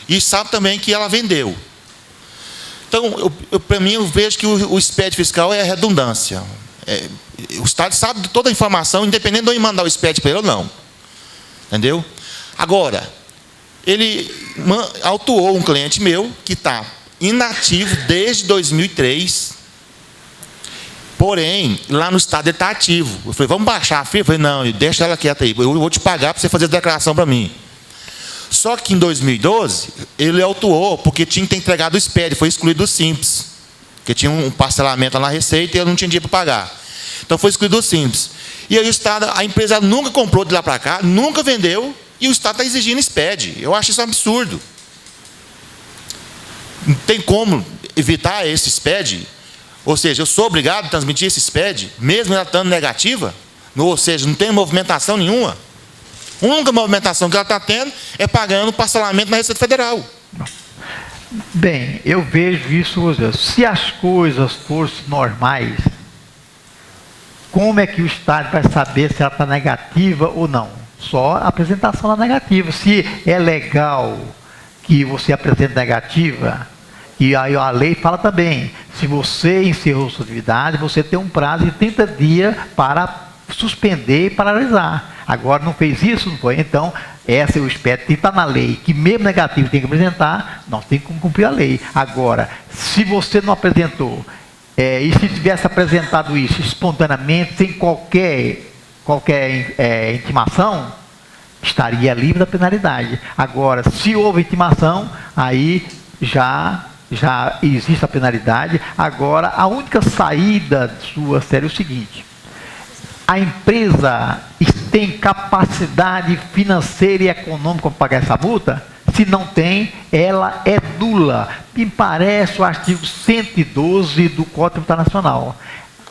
E sabe também que ela vendeu. Então, para mim, eu vejo que o SPED fiscal é redundância. O Estado sabe de toda a informação, independente de eu mandar o SPED para ele ou não. Entendeu? Agora, ele autuou um cliente meu que está inativo desde 2003. Porém, lá no Estado ele está ativo. Eu falei, vamos baixar a FIA? Eu falei, não, deixa ela quieta aí. Eu vou te pagar para você fazer a declaração para mim. Só que em 2012, ele autuou, porque tinha que ter entregado o SPED, foi excluído do Simples. Porque tinha um parcelamento lá na Receita e eu não tinha dinheiro para pagar. Então foi excluído do Simples. E aí o Estado, a empresa nunca comprou de lá para cá, nunca vendeu, e o Estado está exigindo SPED. Eu acho isso um absurdo. Não tem como evitar esse SPED. Ou seja, eu sou obrigado a transmitir esse SPED, mesmo ela estando negativa. Ou seja, não tem movimentação nenhuma. A única movimentação que ela está tendo é pagando o parcelamento na Receita Federal. Bem, eu vejo isso, se as coisas fossem normais, como é que o Estado vai saber se ela está negativa ou não? Só a apresentação da negativa. Se é legal que você apresente negativa, e aí a lei fala também, se você encerrou sua atividade, você tem um prazo de 30 dias para suspender e paralisar. Agora não fez isso, não foi? Então, esse é o aspecto que está na lei, que mesmo negativo tem que apresentar, nós temos que cumprir a lei. Agora, se você não apresentou, e se tivesse apresentado isso espontaneamente, sem qualquer intimação, estaria livre da penalidade. Agora, se houve intimação, aí já existe a penalidade. Agora, a única saída sua seria o seguinte: a empresa tem capacidade financeira e econômica para pagar essa multa? Se não tem, ela é nula. Me parece o artigo 112 do Código Tributário Nacional.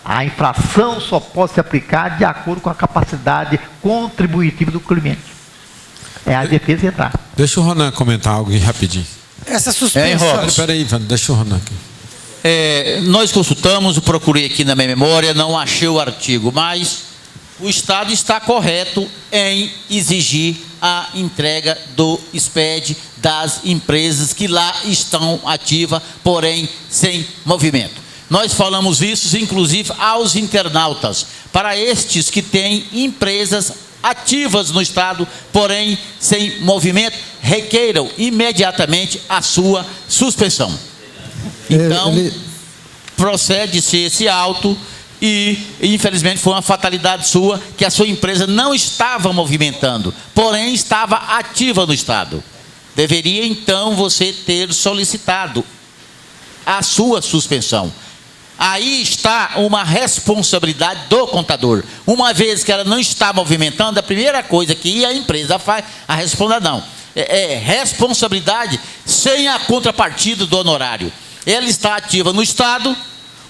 A infração só pode se aplicar de acordo com a capacidade contributiva do cliente. É a defesa entrar. Deixa o Ronan comentar algo rapidinho. Essa suspensão... Peraí, Ivan, deixa o Ronan aqui. Nós consultamos, eu procurei aqui na minha memória, não achei o artigo, mas o Estado está correto em exigir a entrega do SPED das empresas que lá estão ativas, porém sem movimento. Nós falamos isso, inclusive, aos internautas, para estes que têm empresas ativas no Estado, porém sem movimento, requeiram imediatamente a sua suspensão. Então, procede-se esse auto e, infelizmente, foi uma fatalidade sua que a sua empresa não estava movimentando, porém estava ativa no Estado. Deveria, então, você ter solicitado a sua suspensão. Aí está uma responsabilidade do contador. Uma vez que ela não está movimentando, a primeira coisa que a empresa faz, a responder não. É responsabilidade sem a contrapartida do honorário. Ela está ativa no Estado,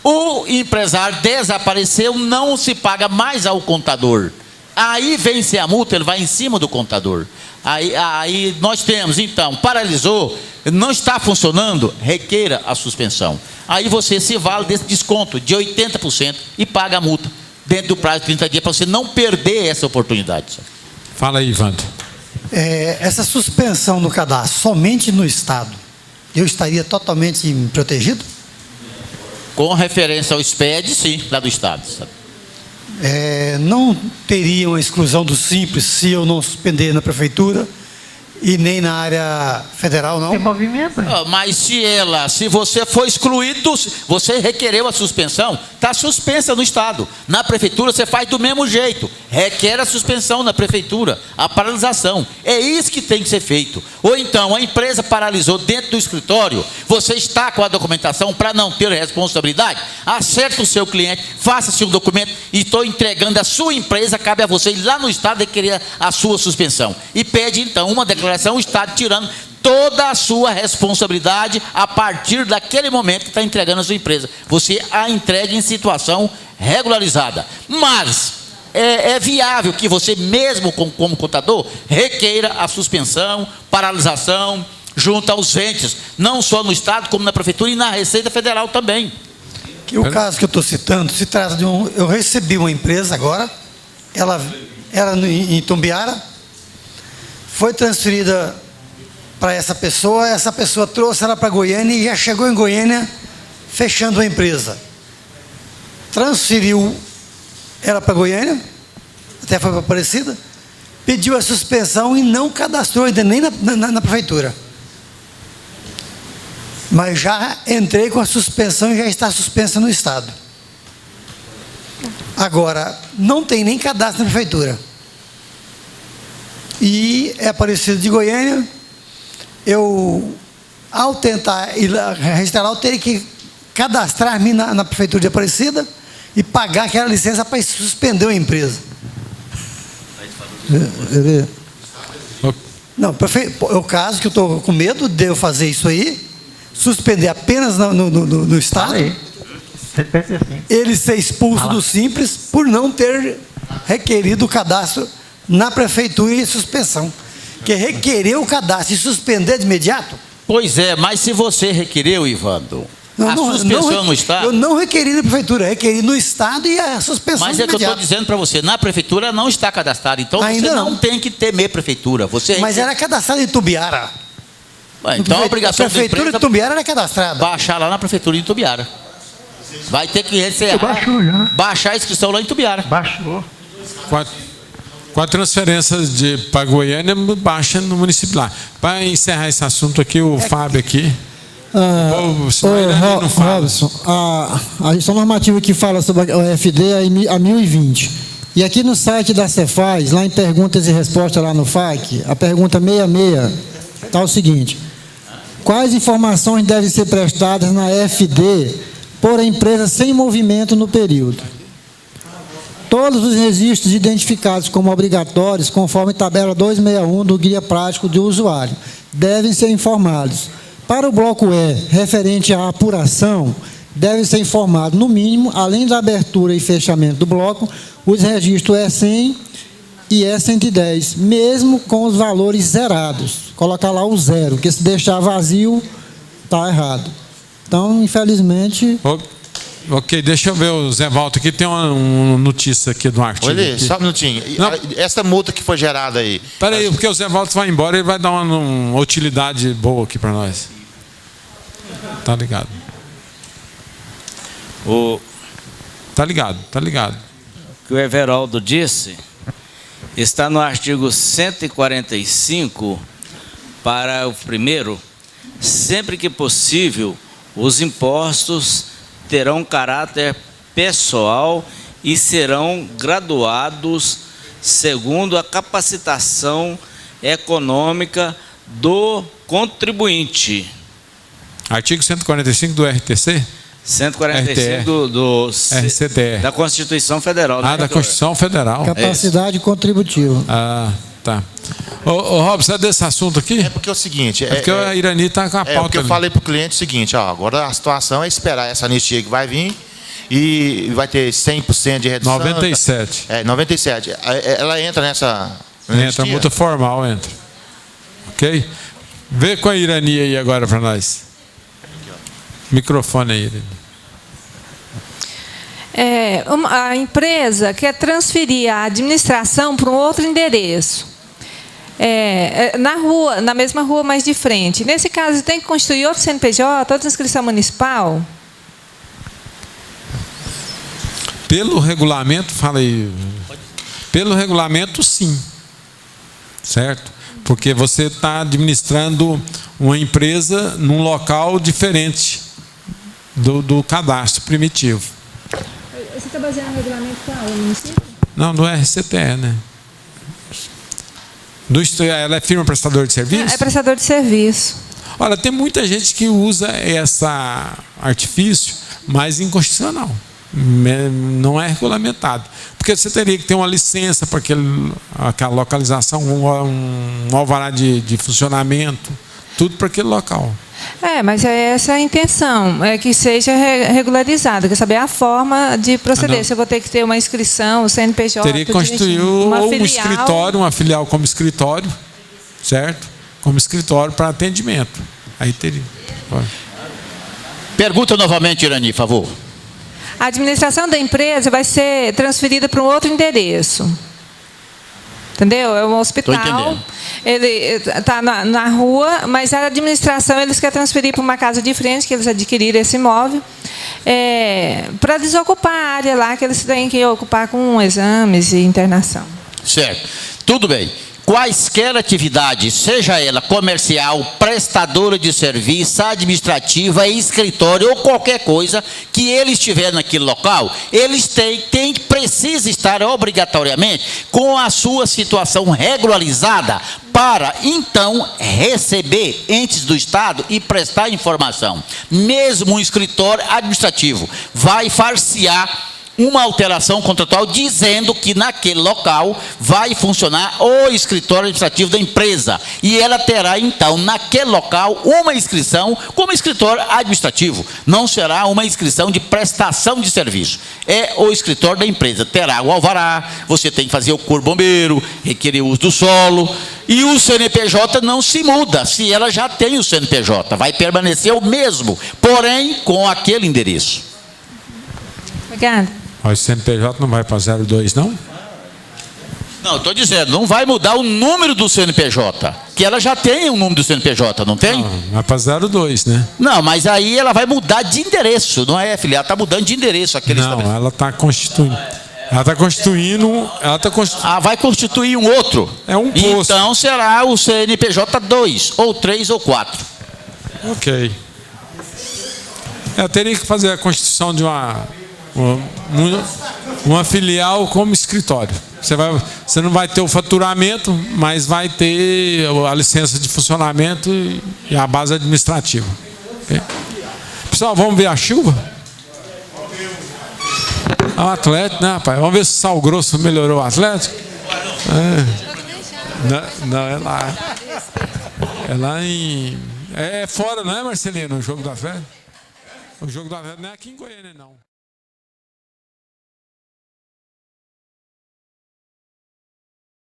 o empresário desapareceu, não se paga mais ao contador. Aí vence a multa, ele vai em cima do contador. Aí nós temos, então, paralisou, não está funcionando, requeira a suspensão. Aí você se vale desse desconto de 80% e paga a multa dentro do prazo de 30 dias, para você não perder essa oportunidade. Fala aí, Ivanto. Essa suspensão no cadastro, somente no Estado, eu estaria totalmente protegido? Com referência ao SPED, sim, lá do Estado. Não teria uma exclusão do Simples se eu não suspender na Prefeitura e nem na área federal, não? Tem movimento. Mas se você for excluído, você requereu a suspensão, está suspensa no Estado. Na Prefeitura você faz do mesmo jeito, requer a suspensão na Prefeitura, a paralisação. É isso que tem que ser feito. Ou então a empresa paralisou dentro do escritório, você está com a documentação para não ter responsabilidade, acerta o seu cliente, faça-se um documento e estou entregando a sua empresa, cabe a você ir lá no Estado requerer a sua suspensão. E pede então uma declaração, o Estado tirando toda a sua responsabilidade a partir daquele momento que está entregando a sua empresa. Você a entrega em situação regularizada. Mas é viável que você mesmo como contador requeira a suspensão, paralisação, junto aos entes, não só no Estado como na Prefeitura e na Receita Federal também. Que o caso que eu estou citando se trata de eu recebi uma empresa agora, ela era em Itumbiara, foi transferida para essa pessoa trouxe ela para Goiânia e já chegou em Goiânia fechando a empresa. Transferiu ela para Goiânia, até foi para Aparecida, pediu a suspensão e não cadastrou ainda nem na Prefeitura. Mas já entrei com a suspensão e já está suspensa no Estado. Agora, não tem nem cadastro na Prefeitura. E é Aparecido de Goiânia, ao tentar ir lá, registrar lá, eu teria que cadastrar-me na Prefeitura de Aparecida e pagar aquela licença para suspender a empresa. Não, é o caso que eu estou com medo de eu fazer isso aí, suspender apenas no Estado, ele ser expulso do Simples por não ter requerido o cadastro na Prefeitura e suspensão. Que requerer o cadastro e suspender de imediato? Pois é, mas se você requereu, Ivando, a suspensão no Estado... Eu não requeri na Prefeitura, requeri no Estado e a suspensão Mas é que eu estou dizendo para você, na Prefeitura não está cadastrado, então ainda você não tem que temer Prefeitura. Mas era cadastrado em Itumbiara. Então a obrigação da Prefeitura de Itumbiara era cadastrada. Baixar lá na Prefeitura de Itumbiara. Vai ter que baixar a inscrição lá em Itumbiara. Baixou. Com a transferência para Goiânia, baixa no município lá. Para encerrar esse assunto aqui, o Fábio aqui. Robson, a gestão normativa que fala sobre a OFD é a 1020. E aqui no site da Cefaz, lá em perguntas e respostas lá no FAQ, a pergunta 66 está o seguinte: quais informações devem ser prestadas na FD por a empresa sem movimento no período? Todos os registros identificados como obrigatórios, conforme tabela 261 do Guia Prático do Usuário, devem ser informados. Para o bloco E, referente à apuração, deve ser informado, no mínimo, além da abertura e fechamento do bloco, os registros E100 e E110, mesmo com os valores zerados. Colocar lá o zero, porque se deixar vazio, está errado. Então, infelizmente... Ok, deixa eu ver o Zé Walter aqui, tem uma notícia aqui do artigo. Olha, só um minutinho. Essa multa que foi gerada aí... Espera aí, porque o Zé Walter vai embora, ele vai dar uma utilidade boa aqui para nós. Tá ligado. Tá ligado. O que o Everaldo disse Está no artigo 145, parágrafo 1º, sempre que possível, os impostos terão caráter pessoal e serão graduados segundo a capacitação econômica do contribuinte. Artigo 145 do RTC? 145 do RCTR. Da Constituição Federal. Ah, da Constituição Federal. Capacidade contributiva. Ah, tá. Ô Robson, é desse assunto aqui? É porque é o seguinte... porque a Irani está com a pauta. Porque eu falei para o cliente o seguinte, ó, agora a situação é esperar essa anistia que vai vir e vai ter 100% de redução. 97. 97. Ela entra nessa... Entra, multa formal entra. Ok? Vê com a Irani aí agora para nós. Microfone aí, Irani. A empresa quer transferir a administração para um outro endereço. Na mesma rua, mas de frente. Nesse caso, tem que constituir outro CNPJ, outra inscrição municipal? Pelo regulamento, fala aí. Pelo regulamento, sim. Certo? Porque você está administrando uma empresa num local diferente do cadastro primitivo. Você está baseado no regulamento qual? No município? Não, do RCTE, né? Ela é firma prestador de serviço? É prestador de serviço. Olha, tem muita gente que usa esse artifício, mas inconstitucional. Não é regulamentado. Porque você teria que ter uma licença para aquela localização, um alvará de funcionamento, tudo para aquele local. Mas é essa a intenção, é que seja regularizado, quer saber a forma de proceder. Se eu vou ter que ter uma inscrição, o CNPJ... Teria que constituir um escritório, uma filial como escritório, certo? Como escritório para atendimento. Aí teria. Pergunta novamente, Irani, por favor. A administração da empresa vai ser transferida para um outro endereço. Entendeu? É um hospital. Estou entendendo. Ele está na rua, mas a administração eles querem transferir para uma casa de frente, que eles adquiriram esse imóvel, para desocupar a área lá que eles têm que ocupar com exames e internação. Certo. Tudo bem. Quaisquer atividades, seja ela comercial, prestadora de serviço, administrativa, escritório ou qualquer coisa que ele estiver naquele local, eles precisa estar obrigatoriamente com a sua situação regularizada para, então, receber entes do Estado e prestar informação. Mesmo um escritório administrativo vai farsear uma alteração contratual dizendo que naquele local vai funcionar o escritório administrativo da empresa e ela terá então naquele local uma inscrição como escritório administrativo, não será uma inscrição de prestação de serviço, é o escritório da empresa, terá o alvará, você tem que fazer o corpo bombeiro, requerer o uso do solo e o CNPJ não se muda, se ela já tem o CNPJ, vai permanecer o mesmo, porém com aquele endereço. Obrigada. O CNPJ não vai para 02, não? Não, estou dizendo, não vai mudar o número do CNPJ, que ela já tem o número do CNPJ, não tem? Não, vai para 02, né? Não, mas aí ela vai mudar de endereço, não é, filha? Ela está mudando de endereço. Não, ela está constituindo. Vai constituir um outro. É um posto. Então será o CNPJ 2, ou 3 ou 4. Ok. Eu teria que fazer a constituição de uma filial como escritório. Você não vai ter o faturamento, mas vai ter a licença de funcionamento e a base administrativa. Okay? Pessoal, vamos ver a chuva? É um Atlético, né, rapaz? Vamos ver se o Sal Grosso melhorou o Atlético? Não, é lá. É lá em... É fora, não é, Marcelino, o jogo do Atlético? O jogo do Atlético não é aqui em Goiânia, não.